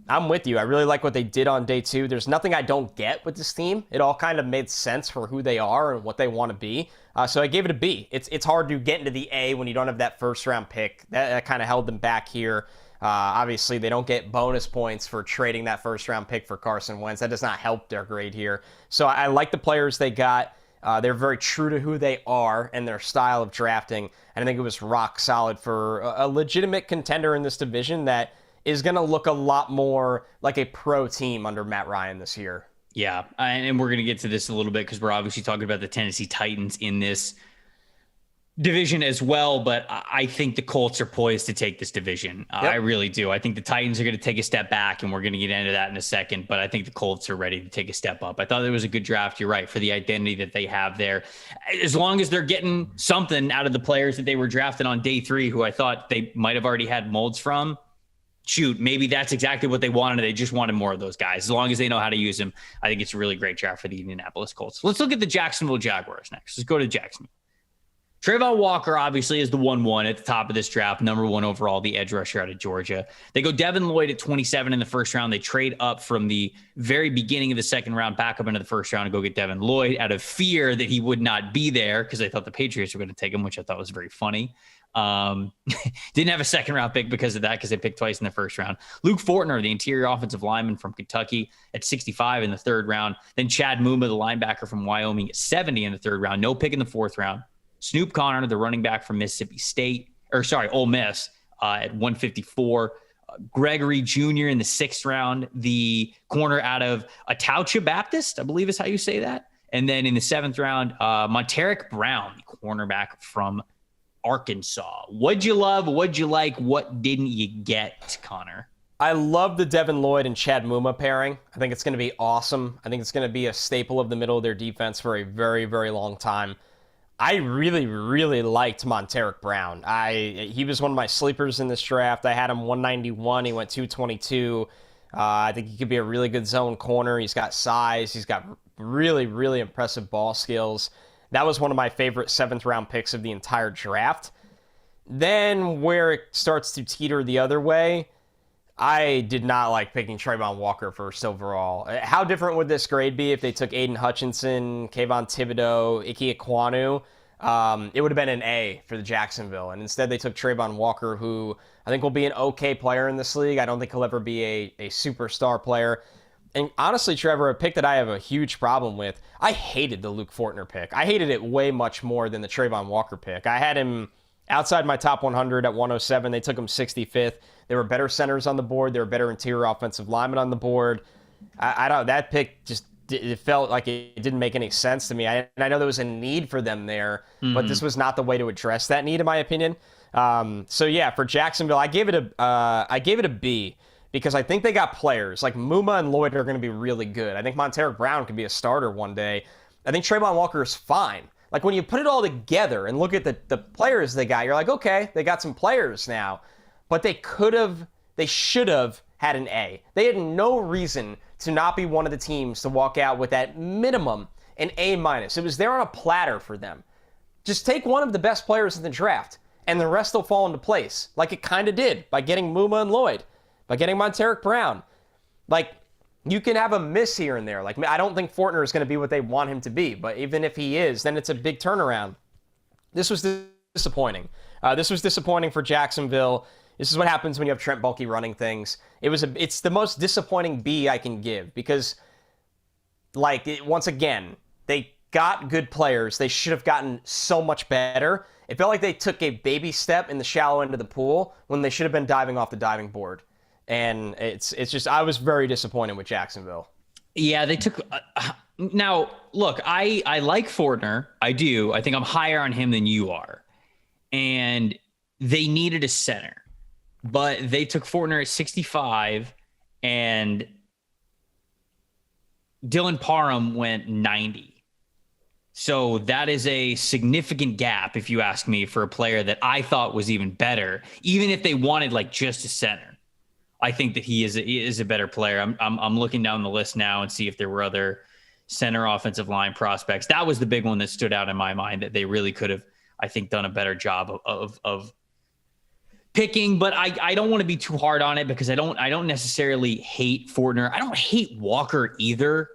I'm with you. I really like what they did on day 2. There's nothing I don't get with this team. It all kind of made sense for who they are and what they want to be. So I gave it a B. It's hard to get into the A when you don't have that first-round pick. That kind of held them back here. Obviously, they don't get bonus points for trading that first-round pick for Carson Wentz. That does not help their grade here. So I like the players they got. They're very true to who they are and their style of drafting. And I think it was rock solid for a legitimate contender in this division that is going to look a lot more like a pro team under Matt Ryan this year. Yeah, and we're going to get to this a little bit because we're obviously talking about the Tennessee Titans in this division as well, but I think the Colts are poised to take this division. I really do. I think the Titans are going to take a step back, and we're going to get into that in a second, but I think the Colts are ready to take a step up. I thought it was a good draft. You're right, for the identity that they have there. As long as they're getting something out of the players that they were drafted on day 3, who I thought they might have already had molds from, shoot, maybe that's exactly what they wanted. They just wanted more of those guys. As long as they know how to use them, I think it's a really great draft for the Indianapolis Colts. Let's look at the Jacksonville Jaguars next. Let's go to Jacksonville. Trayvon Walker obviously is the 1-1 at the top of this draft, number 1 overall, the edge rusher out of Georgia. They go Devin Lloyd at 27 in the first round. They trade up from the very beginning of the second round back up into the first round to go get Devin Lloyd out of fear that he would not be there because they thought the Patriots were going to take him, which I thought was very funny. Didn't have a second round pick because of that, because they picked twice in the first round. Luke Fortner, the interior offensive lineman from Kentucky, at 65 in the third round. Then Chad Muma, the linebacker from Wyoming, at 70 in the third round. No pick in the fourth round. Snoop Connor, the running back from Ole Miss, at 154. Gregory Jr. in the sixth round, the corner out of Ataucha Baptist, I believe is how you say that. And then in the seventh round, Monteric Brown, the cornerback from Arkansas. What'd you love? What'd you like? What didn't you get, Connor? I love the Devin Lloyd and Chad Muma pairing. I think it's going to be awesome. I think it's going to be a staple of the middle of their defense for a very, very long time. I really, really liked Monteric Brown. He was one of my sleepers in this draft. I had him 191. He went 222. I think he could be a really good zone corner. He's got size. He's got really, really impressive ball skills. That was one of my favorite 7th-round picks of the entire draft. Then where it starts to teeter the other way, I did not like picking Trayvon Walker first overall. How different would this grade be if they took Aiden Hutchinson, Kayvon Thibodeau, Ike Ekwonu? It would have been an A for the Jacksonville. And instead they took Trayvon Walker, who I think will be an okay player in this league. I don't think he'll ever be a superstar player. And honestly, Trevor, a pick that I have a huge problem with, I hated the Luke Fortner pick. I hated it way much more than the Trayvon Walker pick. I had him outside my top 100 at 107. They took him 65th. There were better centers on the board. There were better interior offensive linemen on the board. I don't. That pick just it felt like it didn't make any sense to me. And I know there was a need for them there, but this was not the way to address that need, in my opinion. So yeah, for Jacksonville, I gave it a B because I think they got players like Muma and Lloyd are going to be really good. I think Monteric Brown could be a starter one day. I think Trayvon Walker is fine. Like when you put it all together and look at the players they got, you're like, okay, they got some players now. But they should have had an A. They had no reason to not be one of the teams to walk out with at minimum an A-. It was there on a platter for them. Just take one of the best players in the draft, and the rest will fall into place, like it kind of did by getting Muma and Lloyd, by getting Monteric Brown. Like, you can have a miss here and there. Like, I don't think Fortner is going to be what they want him to be, but even if he is, then it's a big turnaround. This was disappointing. This was disappointing for Jacksonville. This is what happens when you have Trent Baalke running things. It's the most disappointing B I can give because, once again, they got good players. They should have gotten so much better. It felt like they took a baby step in the shallow end of the pool when they should have been diving off the diving board. And it's just, I was very disappointed with Jacksonville. Yeah, they took... now, look, I like Fortner. I do. I think I'm higher on him than you are. And they needed a center. But they took Fortner at 65, and Dylan Parham went 90. So that is a significant gap, if you ask me, for a player that I thought was even better, even if they wanted just a center. I think that he is a better player. I'm looking down the list now and see if there were other center offensive line prospects. That was the big one that stood out in my mind that they really could have, I think, done a better job of picking, but I don't want to be too hard on it because I don't necessarily hate Fortner. I don't hate Walker either.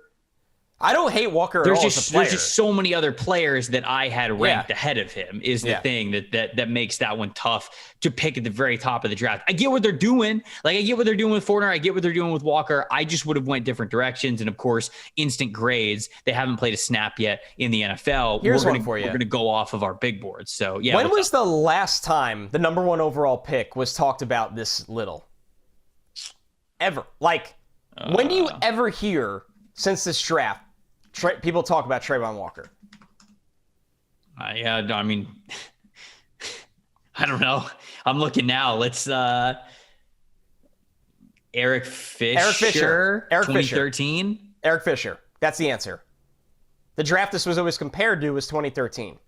I don't hate Walker at all as a player. There's just so many other players that I had ranked ahead of him is the thing that makes that one tough to pick at the very top of the draft. I get what they're doing. I get what they're doing with Fortner. I get what they're doing with Walker. I just would have went different directions. And of course, instant grades. They haven't played a snap yet in the NFL. Here's one for you. We're going to go off of our big boards. So yeah. When was the last time the number 1 overall pick was talked about this little? Ever. When do you ever hear since this draft people talk about Trayvon Walker? Yeah, I mean, I don't know. I'm looking now. Let's Eric Fisher. 2013. Eric Fisher. That's the answer. The draft this was always compared to was 2013.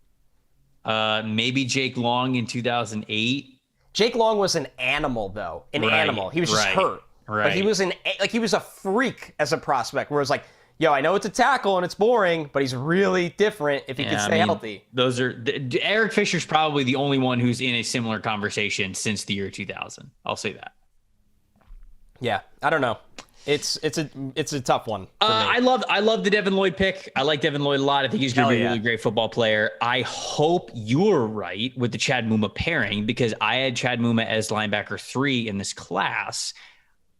Maybe Jake Long in 2008. Jake Long was an animal, though. Animal. He was just hurt. Right. But he was a freak as a prospect. Where it was like, yo, I know it's a tackle and it's boring, but he's really different if he can stay healthy. Eric Fisher's probably the only one who's in a similar conversation since the year 2000. I'll say that. Yeah, I don't know. It's a tough one. I love the Devin Lloyd pick. I like Devin Lloyd a lot. I think he's going to be a really great football player. I hope you're right with the Chad Muma pairing because I had Chad Muma as linebacker 3 in this class.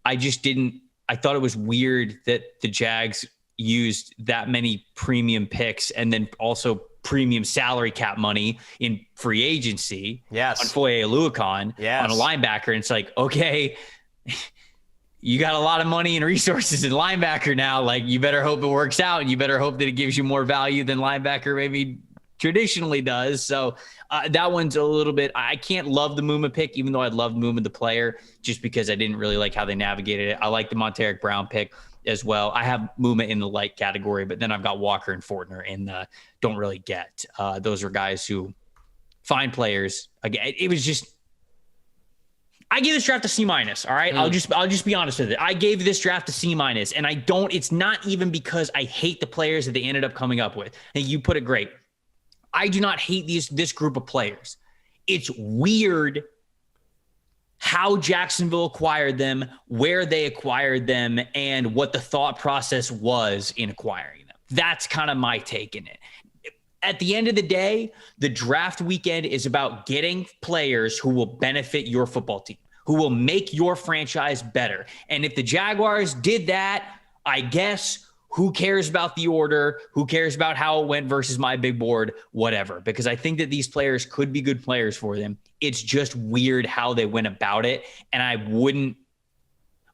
I thought it was weird that the Jags used that many premium picks and then also premium salary cap money in free agency on Foye Oluokun on a linebacker. And it's like, okay, you got a lot of money and resources in linebacker now. You better hope it works out and you better hope that it gives you more value than linebacker maybe traditionally does. So that one's a little bit, I can't love the Muma pick, even though I love Muma the player, just because I didn't really like how they navigated it. I like the Monteric Brown pick. as well. I have Muma in the light category, but then I've got Walker and Fortner in the don't really get. Those are guys who fine players. Again, it was just, I gave this draft a C-. All right. I'll just be honest with it. I gave this draft a C-, and it's not even because I hate the players that they ended up coming up with. And you put it great. I do not hate this group of players. It's weird how Jacksonville acquired them, where they acquired them, and what the thought process was in acquiring them. That's kind of my take in it. At the end of the day, the draft weekend is about getting players who will benefit your football team, who will make your franchise better. And if the Jaguars did that, I guess, who cares about the order? Who cares about how it went versus my big board? Whatever. Because I think that these players could be good players for them. It's just weird how they went about it. And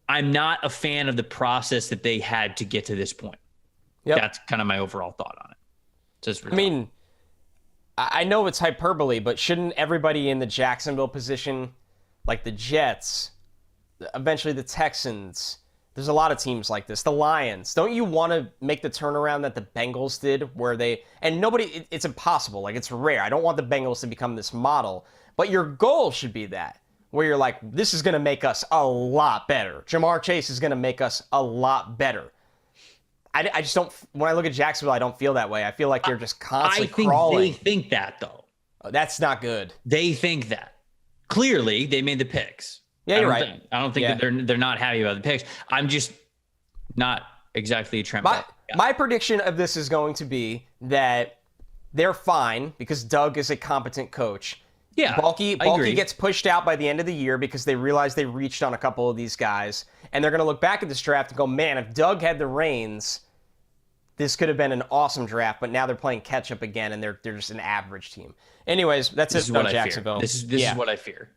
I'm not a fan of the process that they had to get to this point. Yep. That's kind of my overall thought on it. I mean, I know it's hyperbole, but shouldn't everybody in the Jacksonville position, like the Jets, eventually the Texans, there's a lot of teams like this, the Lions, don't you want to make the turnaround that the Bengals did where it's impossible, like it's rare. I don't want the Bengals to become this model, but your goal should be that, where you're like, this is going to make us a lot better. Jamar Chase is going to make us a lot better. I just don't, when I look at Jacksonville, I don't feel that way. I feel like they're just constantly crawling. They think that, though. Oh, that's not good. They think that. Clearly, they made the picks. Yeah, you're right. I don't think that they're not happy about the picks. I'm just not exactly a Trent. My prediction of this is going to be that they're fine because Doug is a competent coach. Yeah, Balky gets pushed out by the end of the year because they realize they reached on a couple of these guys. And they're going to look back at this draft and go, man, if Doug had the reins, this could have been an awesome draft. But now they're playing catch up again, and they're just an average team. Anyways, that's it about Jacksonville. This is what I fear.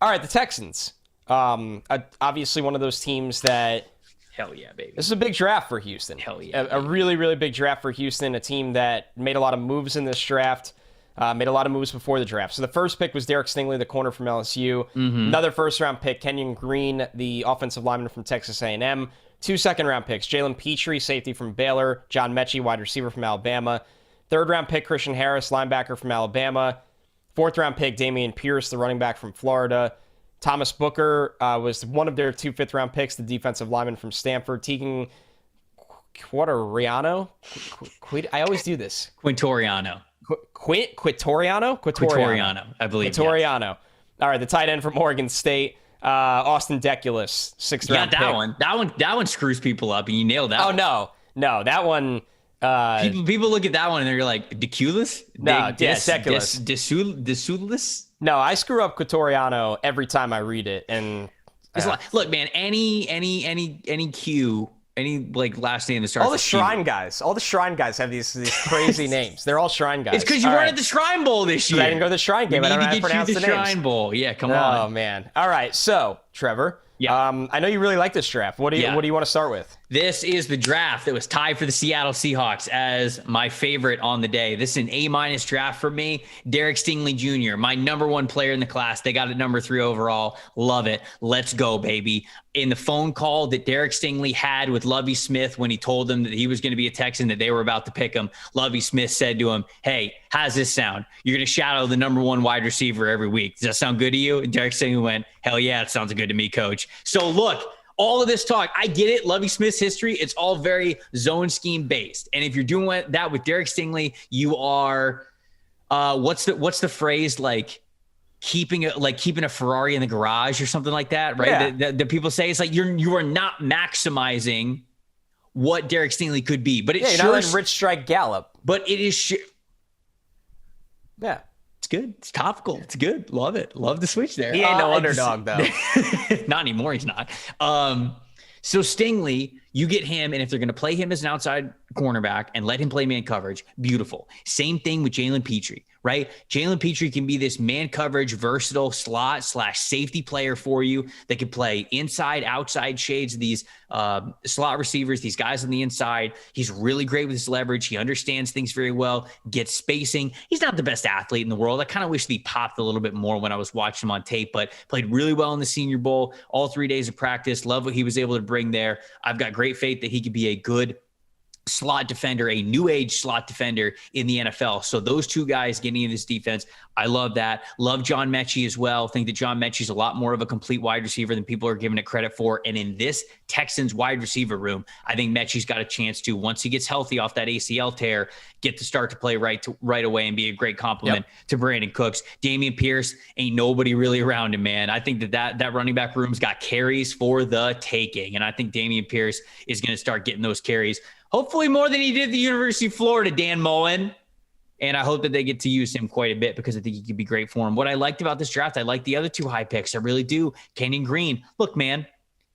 All right, the Texans. Obviously one of those teams that... Hell yeah, baby. This is a big draft for Houston. Hell yeah. A really, really big draft for Houston, a team that made a lot of moves in this draft. Made a lot of moves before the draft. So the first pick was Derek Stingley, the corner from LSU. Mm-hmm. Another first-round pick, Kenyon Green, the offensive lineman from Texas A&M. 2 second-round picks, Jalen Petrie, safety from Baylor. John Mechie, wide receiver from Alabama. Third-round pick, Christian Harris, linebacker from Alabama. Fourth-round pick, Damian Pierce, the running back from Florida. Thomas Booker was one of their 2 fifth-round picks, the defensive lineman from Stanford. Tegan Quatoriano? I always do this. Quintoriano. Quintoriano, I believe. Quintoriano. Yes. All right, the tight end from Oregon State, Austin Deculus, 6th round pick. That one screws people up, and you nailed that. Oh no, that one. People look at that one and they're like, Deculus? No, Deculus. Deculus? No, I screw up Quintoriano every time I read it, and look, man, any Q. Any like last name that starts. All the Shrine guys have these crazy names. They're all Shrine guys. It's because you weren't at the Shrine Bowl this year. I didn't go to the Shrine game. I don't know how to pronounce the names. Shrine Bowl. Yeah, come on. Oh man. All right. So Trevor. Yeah. I know you really like this draft. What do you want to start with? This is the draft that was tied for the Seattle Seahawks as my favorite on the day. This is an A- draft for me. Derek Stingley Jr., my number 1 player in the class. They got it number 3 overall. Love it. Let's go, baby. In the phone call that Derek Stingley had with Lovie Smith when he told them that he was going to be a Texan, that they were about to pick him, Lovie Smith said to him, hey, how's this sound? You're going to shadow the number 1 wide receiver every week. Does that sound good to you? And Derek Stingley went, hell yeah, it sounds good to me, coach. So look, all of this talk, I get it. Lovie Smith's history, it's all very zone scheme based. And if you're doing that with Derek Stingley, you are, what's the phrase, like keeping a Ferrari in the garage or something like that, right? Yeah. That people say, it's like you are not maximizing what Derek Stingley could be. But it's you're not letting Rich Strike gallop. But it is yeah. It's good. It's topical. It's good. Love it. Love the switch there. He ain't no underdog, though. Not anymore. He's not. So Stingley, you get him, and if they're going to play him as an outside cornerback and let him play man coverage, beautiful. Same thing with Jalen Petrie, right? Jalen Petrie can be this man coverage, versatile slot/safety player for you that can play inside, outside shades of these slot receivers, these guys on the inside. He's really great with his leverage. He understands things very well, gets spacing. He's not the best athlete in the world. I kind of wish that he popped a little bit more when I was watching him on tape, but played really well in the Senior Bowl, all 3 days of practice. Love what he was able to bring there. I've got great faith that he could be a good slot defender, a new age slot defender in the NFL. So those two guys getting in this defense, I love that. Love John Mechie as well. Think that John Mechie is a lot more of a complete wide receiver than people are giving it credit for. And in this Texans wide receiver room, I think Mechie's got a chance to, once he gets healthy off that ACL tear, get to start to play right away and be a great compliment to Brandon Cooks. Dameon Pierce, ain't nobody really around him, man. I think that running back room's got carries for the taking. And I think Dameon Pierce is going to start getting those carries. Hopefully more than he did at the University of Florida, Dan Mullen. And I hope that they get to use him quite a bit because I think he could be great for him. What I liked about this draft, I like the other two high picks. I really do. Kenyon Green. Look, man,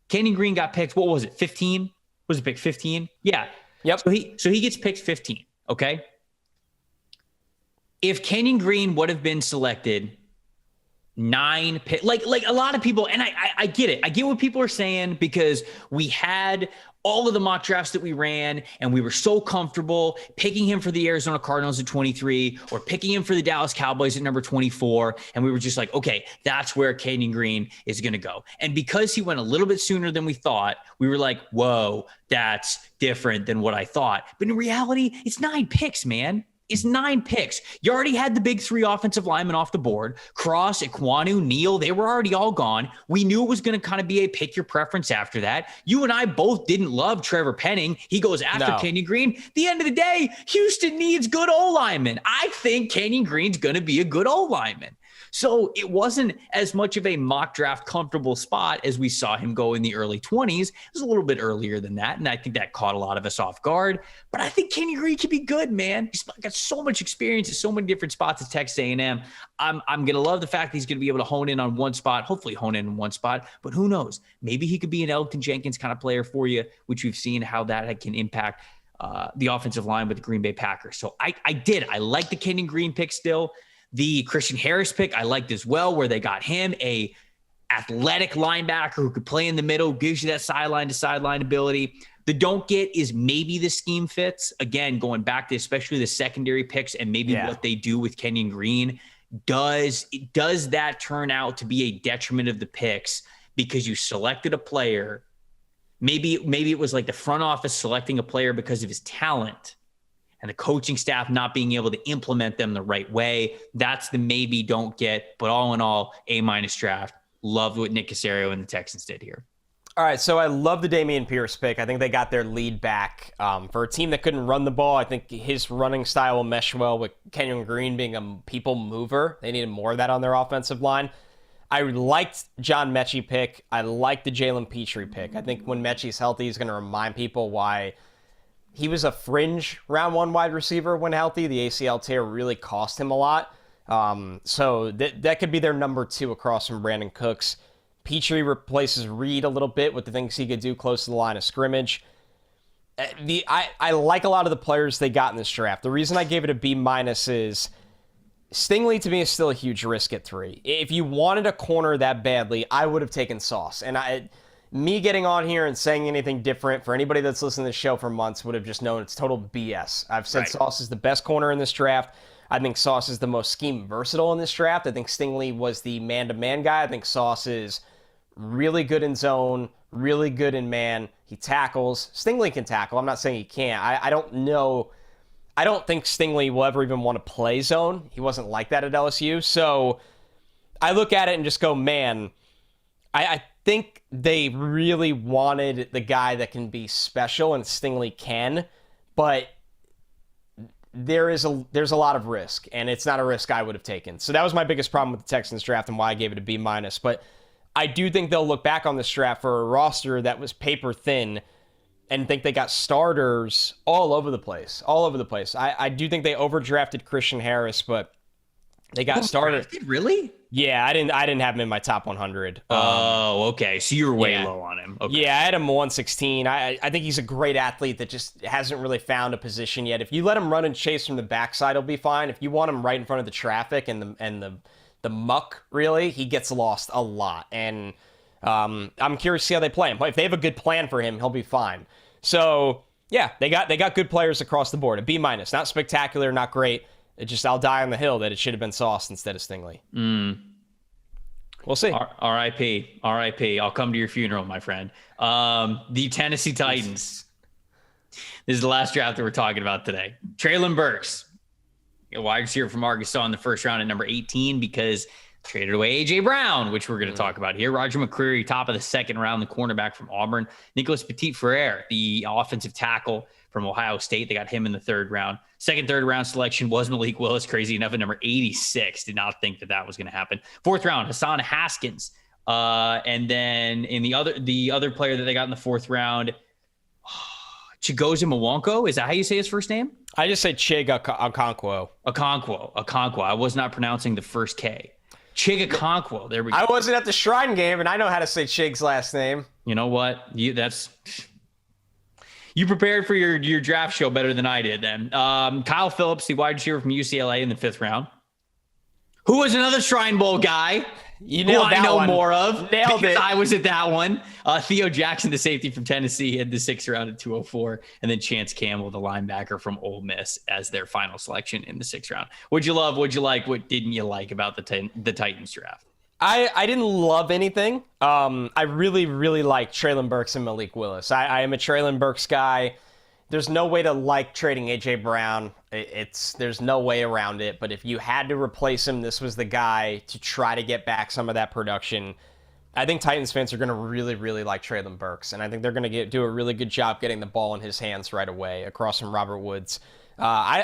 Kenyon Green got picked. What was it? 15? Was it pick 15? Yeah. Yep. So he gets picked 15. Okay. If Kenyon Green would have been selected 9 pick, like a lot of people, and I get it. I get what people are saying because we had all of the mock drafts that we ran, and we were so comfortable picking him for the Arizona Cardinals at 23 or picking him for the Dallas Cowboys at number 24. And we were just like, okay, that's where Kenyon Green is going to go. And because he went a little bit sooner than we thought, we were like, whoa, that's different than what I thought. But in reality, it's 9 picks, man. Is 9 picks. You already had the big 3 offensive linemen off the board. Cross, Ekwonu, Neal, they were already all gone. We knew it was going to kind of be a pick your preference after that. You and I both didn't love Trevor Penning. He goes after Kenyon Green. At the end of the day, Houston needs good O-linemen. I think Kenyon Green's going to be a good O-lineman. So it wasn't as much of a mock draft comfortable spot as we saw him go in the early 20s. It was a little bit earlier than that, and I think that caught a lot of us off guard. But I think Kenyon Green can be good, man. He's got so much experience at so many different spots at Texas A&M. I'm going to love the fact that he's going to be able to hone in on one spot, hopefully hone in one spot. But who knows? Maybe he could be an Elgton Jenkins kind of player for you, which we've seen how that can impact the offensive line with the Green Bay Packers. So I like the Kenyon Green pick still. The Christian Harris pick I liked as well, where they got him, a athletic linebacker who could play in the middle, gives you that sideline to sideline ability. The don't get is maybe the scheme fits. Again, going back to especially the secondary picks and maybe what they do with Kenyon Green. Does that turn out to be a detriment of the picks because you selected a player? Maybe it was like the front office selecting a player because of his talent and the coaching staff not being able to implement them the right way. That's the maybe don't get. But all in all, A- draft. Loved what Nick Caserio and the Texans did here. All right, so I love the Dameon Pierce pick. I think they got their lead back. For a team that couldn't run the ball, I think his running style will mesh well with Kenyon Green being a people mover. They needed more of that on their offensive line. I liked John Mechie pick. I liked the Jalen Petrie pick. I think when Mechie's healthy, he's going to remind people why he was a fringe round 1 wide receiver when healthy. The ACL tear really cost him a lot. So that could be their number 2 across from Brandon Cooks. Petrie replaces Reed a little bit with the things he could do close to the line of scrimmage. I like a lot of the players they got in this draft. The reason I gave it a B- is Stingley to me is still a huge risk at 3. If you wanted a corner that badly, I would have taken Sauce. And me getting on here and saying anything different for anybody that's listened to this show for months would have just known it's total BS. I've said Sauce is the best corner in this draft. I think Sauce is the most scheme versatile in this draft. I think Stingley was the man-to-man guy. I think Sauce is really good in zone, really good in man. He tackles. Stingley can tackle. I'm not saying he can't. I don't know. I don't think Stingley will ever even want to play zone. He wasn't like that at LSU. So I look at it and just go, man, I think they really wanted the guy that can be special, and Stingley can, but there's a lot of risk, and it's not a risk I would have taken. So that was my biggest problem with the Texans draft and why I gave it a B-. But I do think they'll look back on this draft for a roster that was paper thin and think they got starters all over the place. I do think they overdrafted Christian Harris, but they got started. Really? Yeah, I didn't have him in my top 100. Okay. So you were way low on him. Okay. Yeah, I had him 116. I think he's a great athlete that just hasn't really found a position yet. If you let him run and chase from the backside, he'll be fine. If you want him right in front of the traffic and the muck, really, he gets lost a lot. And I'm curious to see how they play him. If they have a good plan for him, he'll be fine. So yeah, they got good players across the board. A B-, not spectacular, not great. It just, I'll die on the hill that it should have been Sauce instead of Stingley. We'll see. R.I.P. R.I.P. I'll come to your funeral, my friend. The Tennessee Titans. This is the last draft that we're talking about today. Treylon Burks, a wide receiver from Arkansas in the first round at number 18 because traded away A.J. Brown, which we're going to talk about here. Roger McCreary, top of the second round, the cornerback from Auburn. Nicholas Petit-Frere, the offensive tackle from Ohio State. They got him in the third round. Third round selection was Malik Willis, crazy enough, at number 86. Did not think that was going to happen. Fourth round, Hassan Haskins. And then in the other player that they got in the fourth round, Chigozie Mwanko. Is that how you say his first name? I just say Chig Okonkwo. Okonkwo. I was not pronouncing the first K. Chig Okonkwo. There we go. I wasn't at the Shrine game, and I know how to say Chig's last name. You know what? You prepared for your draft show better than I did then. Kyle Phillips, the wide receiver from UCLA in the fifth round, who was another Shrine Bowl guy. You nailed that I know one. more of. Nailed because it. I was at that one. Theo Jackson, the safety from Tennessee, had the sixth round at 204. And then Chance Campbell, the linebacker from Ole Miss, as their final selection in the sixth round. What'd you love? What'd you like? What didn't you like about the Titans draft? I didn't love anything. I really, really like Treylon Burks and Malik Willis. I am a Treylon Burks guy. There's no way to like trading A.J. Brown. There's no way around it. But if you had to replace him, this was the guy to try to get back some of that production. I think Titans fans are going to really, really like Treylon Burks. And I think they're going to do a really good job getting the ball in his hands right away across from Robert Woods. I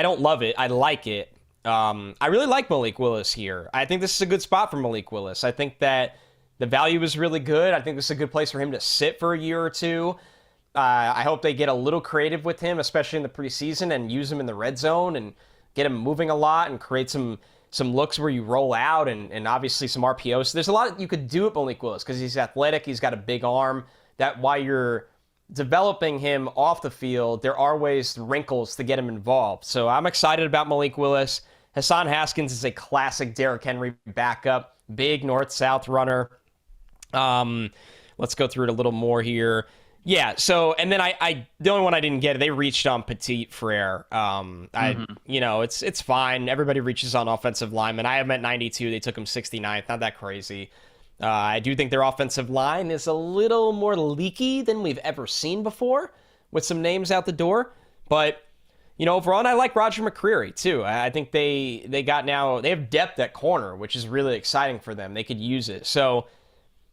don't love it. I like it. I really like Malik Willis here. I think this is a good spot for Malik Willis. I think that the value is really good. I think this is a good place for him to sit for a year or two. I hope they get a little creative with him, especially in the preseason, and use him in the red zone and get him moving a lot and create some looks where you roll out and obviously some RPOs. So there's a lot you could do with Malik Willis because he's athletic. He's got a big arm. That while you're developing him off the field, there are wrinkles to get him involved. So I'm excited about Malik Willis. Hassan Haskins is a classic Derrick Henry backup, big north-south runner. Let's go through it a little more here. Yeah, so, and then the only one I didn't get, they reached on Petit-Frere. It's fine. Everybody reaches on offensive linemen. I have him at 92. They took him 69th. Not that crazy. I do think their offensive line is a little more leaky than we've ever seen before with some names out the door. But, overall, and I like Roger McCreary, too. I think they have depth at corner, which is really exciting for them. They could use it. So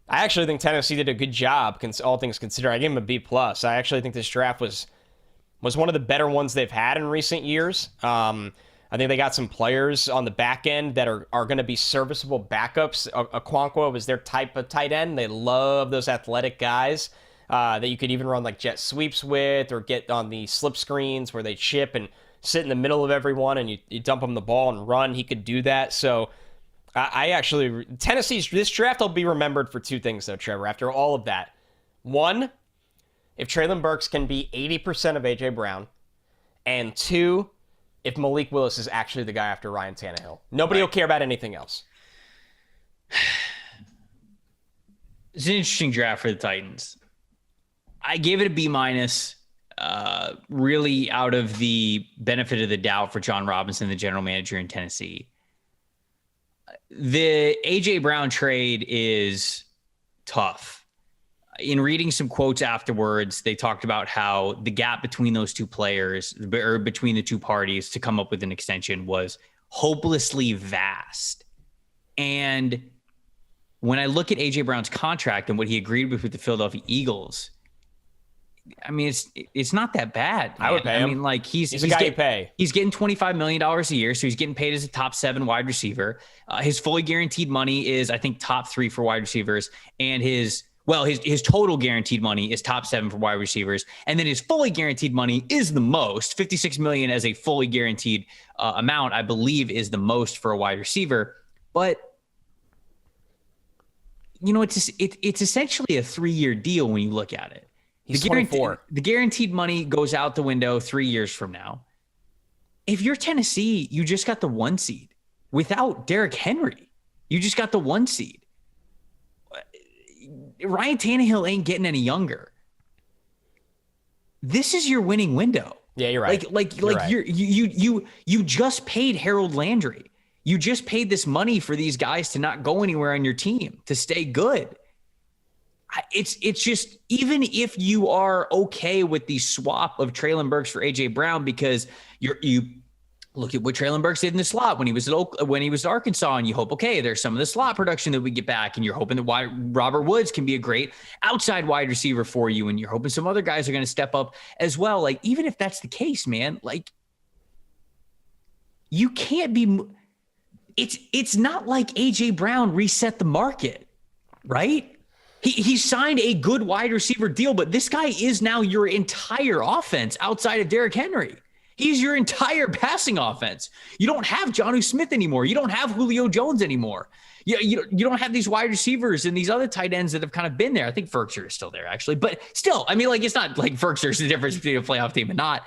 I actually think Tennessee did a good job, all things considered. I gave them a B+. I actually think this draft was one of the better ones they've had in recent years. I think they got some players on the back end that are going to be serviceable backups. Okonkwo was their type of tight end. They love those athletic guys that you could even run like jet sweeps with or get on the slip screens where they chip and sit in the middle of everyone and you dump them the ball and run. He could do that. So Tennessee's, this draft will be remembered for two things, though, Trevor, after all of that. One, if Treylon Burks can be 80% of A.J. Brown. And two, if Malik Willis is actually the guy after Ryan Tannehill. Nobody will care about anything else. It's an interesting draft for the Titans. I gave it a B-, really out of the benefit of the doubt for John Robinson, the general manager in Tennessee. The A.J. Brown trade is tough. In reading some quotes afterwards, they talked about how the gap between those two players, or between the two parties to come up with an extension, was hopelessly vast. And when I look at A.J. Brown's contract and what he agreed with the Philadelphia Eagles, I mean, it's not that bad, man. I would pay him. I mean, like he's a guy you pay. He's getting $25 million a year, so he's getting paid as a top 7 wide receiver. His fully guaranteed money is, I think, top 3 for wide receivers, and his total guaranteed money is top 7 for wide receivers, and then his fully guaranteed money is the most. $56 million as a fully guaranteed amount, I believe, is the most for a wide receiver. But it's essentially a 3-year deal when you look at it. He's 24. The guaranteed money goes out the window 3 years from now. If you're Tennessee, you just got the 1 seed. Without Derrick Henry, you just got the 1 seed. Ryan Tannehill ain't getting any younger. This is your winning window. Yeah, you're right. You just paid Harold Landry. You just paid this money for these guys to not go anywhere on your team, to stay good. It's just, even if you are okay with the swap of Treylon Burks for AJ Brown, because you look at what Treylon Burks did in the slot when he was at Arkansas, and you hope, okay, there's some of the slot production that we get back, and you're hoping that Robert Woods can be a great outside wide receiver for you, and you're hoping some other guys are going to step up as well. Like, even if that's the case, man, like, you can't be. It's not like AJ Brown reset the market, right? He signed a good wide receiver deal, but this guy is now your entire offense outside of Derrick Henry. He's your entire passing offense. You don't have Jonnu Smith anymore. You don't have Julio Jones anymore. You don't have these wide receivers and these other tight ends that have kind of been there. I think Ferkser is still there, actually. But still, I mean, like, it's not like Ferkser's the difference between a playoff team and not.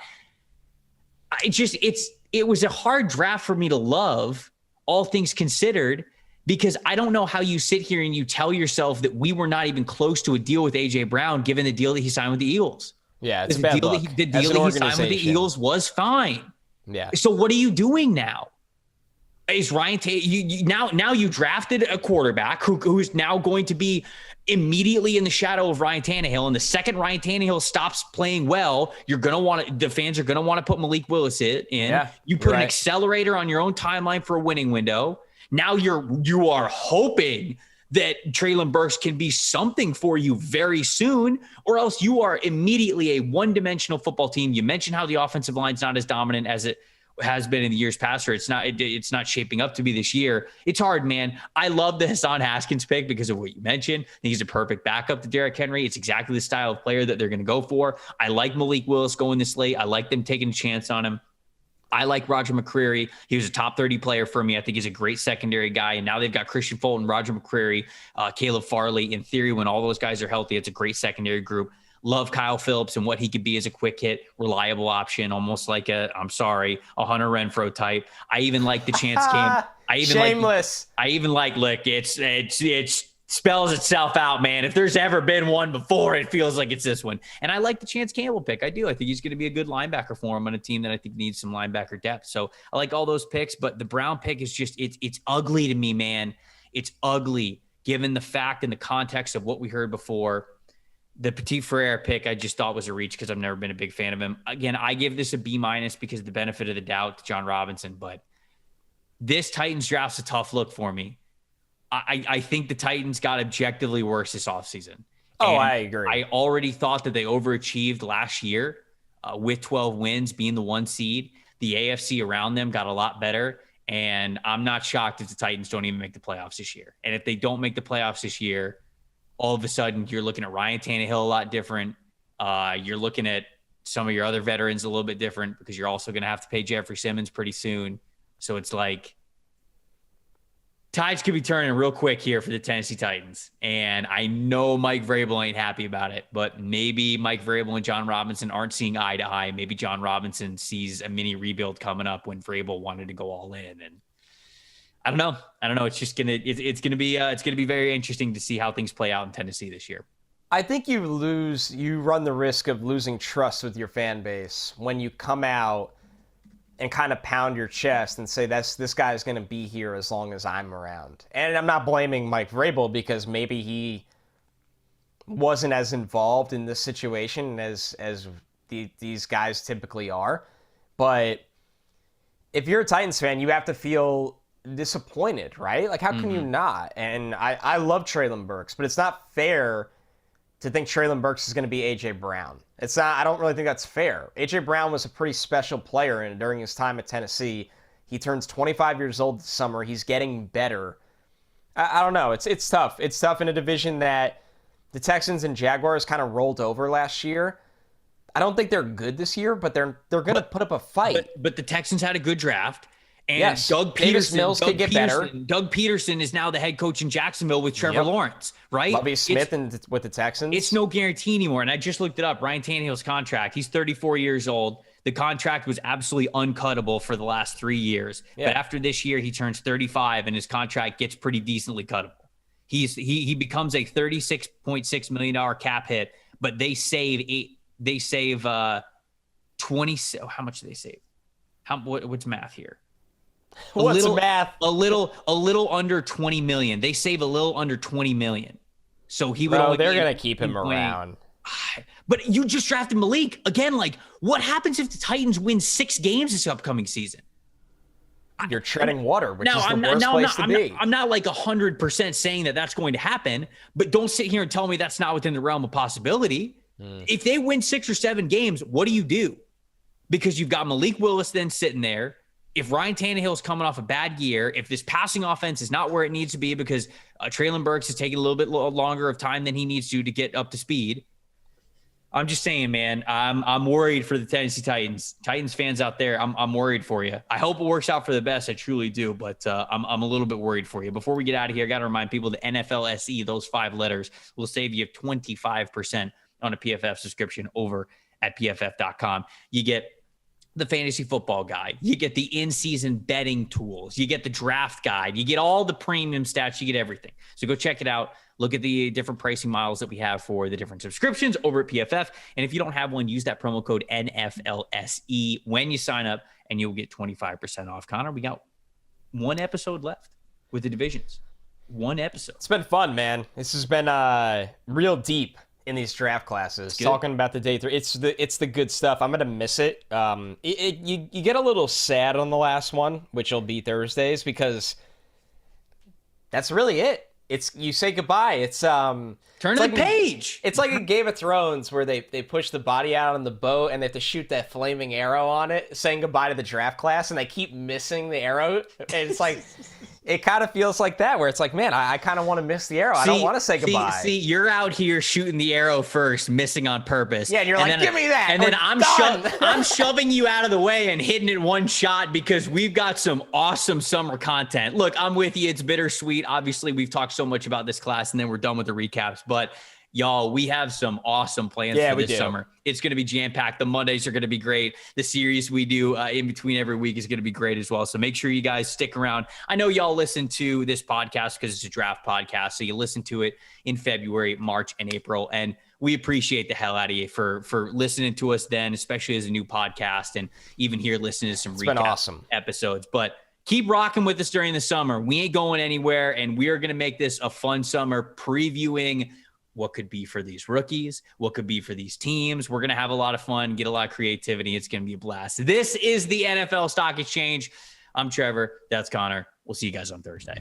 It was a hard draft for me to love, all things considered, because I don't know how you sit here and you tell yourself that we were not even close to a deal with AJ Brown, given the deal that he signed with the Eagles. Yeah, it's bad luck. The deal that he signed with the Eagles was fine. Yeah. So what are you doing now? Is Ryan now you drafted a quarterback who is now going to be immediately in the shadow of Ryan Tannehill, and the second Ryan Tannehill stops playing well, the fans are gonna want to put Malik Willis in. Yeah, you put an accelerator on your own timeline for a winning window. Now you are hoping that Treylon Burks can be something for you very soon, or else you are immediately a one-dimensional football team. You mentioned how the offensive line's not as dominant as it has been in the years past, or it's not shaping up to be this year. It's hard, man. I love the Hassan Haskins pick because of what you mentioned. I think he's a perfect backup to Derrick Henry. It's exactly the style of player that they're going to go for. I like Malik Willis going this late. I like them taking a chance on him. I like Roger McCreary. He was a top 30 player for me. I think he's a great secondary guy. And now they've got Christian Fulton, Roger McCreary, Caleb Farley. In theory, when all those guys are healthy, it's a great secondary group. Love Kyle Phillips and what he could be as a quick hit, reliable option, almost like a Hunter Renfrow type. I even like the chance came. Shameless. It spells itself out, man. If there's ever been one before, it feels like it's this one. And I like the Chance Campbell pick. I do. I think he's going to be a good linebacker for him on a team that I think needs some linebacker depth. So I like all those picks, but the Brown pick is just, it's ugly to me, man. It's ugly given the fact and the context of what we heard before. The Petit Frere pick I just thought was a reach because I've never been a big fan of him. Again, I give this a B- because of the benefit of the doubt to John Robinson, but this Titans draft's a tough look for me. I think the Titans got objectively worse this offseason. I agree. I already thought that they overachieved last year with 12 wins, being the 1 seed. The AFC around them got a lot better, and I'm not shocked if the Titans don't even make the playoffs this year. And if they don't make the playoffs this year, all of a sudden you're looking at Ryan Tannehill a lot different. You're looking at some of your other veterans a little bit different because you're also going to have to pay Jeffrey Simmons pretty soon. So it's like, tides could be turning real quick here for the Tennessee Titans. And I know Mike Vrabel ain't happy about it, but maybe Mike Vrabel and John Robinson aren't seeing eye to eye. Maybe John Robinson sees a mini rebuild coming up when Vrabel wanted to go all in. And I don't know. It's just going to, it's going to be very interesting to see how things play out in Tennessee this year. I think you run the risk of losing trust with your fan base when you come out and kind of pound your chest and say, this guy's going to be here as long as I'm around. And I'm not blaming Mike Vrabel because maybe he wasn't as involved in this situation as these guys typically are. But if you're a Titans fan, you have to feel disappointed, right? Like, how can you not? And I love Treylon Burks, but it's not fair to think Treylon Burks is going to be AJ Brown. It's not. I don't really think that's fair. AJ Brown was a pretty special player, and during his time at Tennessee, he turns 25 years old this summer. He's getting better. I don't know. It's tough. It's tough in a division that the Texans and Jaguars kind of rolled over last year. I don't think they're good this year, but they're going to put up a fight. But the Texans had a good draft. And yes, Doug Peterson, Doug Peterson is now the head coach in Jacksonville with Trevor Lawrence, right? Lovie Smith with the Texans. It's no guarantee anymore. And I just looked it up. Ryan Tannehill's contract, he's 34 years old. The contract was absolutely uncuttable for the last 3 years. Yeah. But after this year, he turns 35 and his contract gets pretty decently cuttable. He becomes a $36.6 million cap hit, but they save 20. How much do they save? What's math here? What's math? A little under 20 million. They save a little under 20 million. So he would. They're gonna keep him around. But you just drafted Malik again. Like, what happens if the Titans win 6 games this upcoming season? You're treading water, which is the worst place to be. I'm not like 100% saying that that's going to happen, but don't sit here and tell me that's not within the realm of possibility. If they win 6 or 7 games, what do? Because you've got Malik Willis then sitting there. If Ryan Tannehill's coming off a bad year, if this passing offense is not where it needs to be because Treylon Burks is taking a little bit longer of time than he needs to get up to speed. I'm just saying, man, I'm worried for the Tennessee Titans. Titans fans out there, I'm worried for you. I hope it works out for the best. I truly do, but I'm a little bit worried for you. Before we get out of here, I got to remind people the NFLSE, those 5 letters, will save you 25% on a PFF subscription over at PFF.com. You get the fantasy football guide. You get the in-season betting tools. You get the draft guide. You get all the premium stats. You get everything. So go check it out. Look at the different pricing models that we have for the different subscriptions over at PFF. And if you don't have one, use that promo code NFLSE when you sign up, and you'll get 25% off. Connor, we got 1 episode left with the divisions. 1 episode. It's been fun, man. This has been real deep in these draft classes. Talking about the day 3. It's the good stuff. I'm going to miss it. You get a little sad on the last one, which will be Thursdays, because that's really it. You say goodbye. It's turn the page. It's like a Game of Thrones where they push the body out on the boat and they have to shoot that flaming arrow on it, saying goodbye to the draft class, and they keep missing the arrow. And it's like it kind of feels like that, where it's like, man, I kind of want to miss the arrow. I don't want to say goodbye. See, you're out here shooting the arrow first, missing on purpose. Yeah, and you're like, give me that. And then I'm shoving you out of the way and hitting it one shot because we've got some awesome summer content. Look, I'm with you. It's bittersweet. Obviously, we've talked so much about this class, and then we're done with the recaps. But y'all, we have some awesome plans for this summer. It's going to be jam-packed. The Mondays are going to be great. The series we do in between every week is going to be great as well. So make sure you guys stick around. I know y'all listen to this podcast because it's a draft podcast. So you listen to it in February, March, and April. And we appreciate the hell out of you for listening to us then, especially as a new podcast, and even here listening to some recap episodes. But keep rocking with us during the summer. We ain't going anywhere, and we are going to make this a fun summer previewing what could be for these rookies, what could be for these teams. We're going to have a lot of fun, get a lot of creativity. It's going to be a blast. This is the NFL Stock Exchange. I'm Trevor. That's Connor. We'll see you guys on Thursday.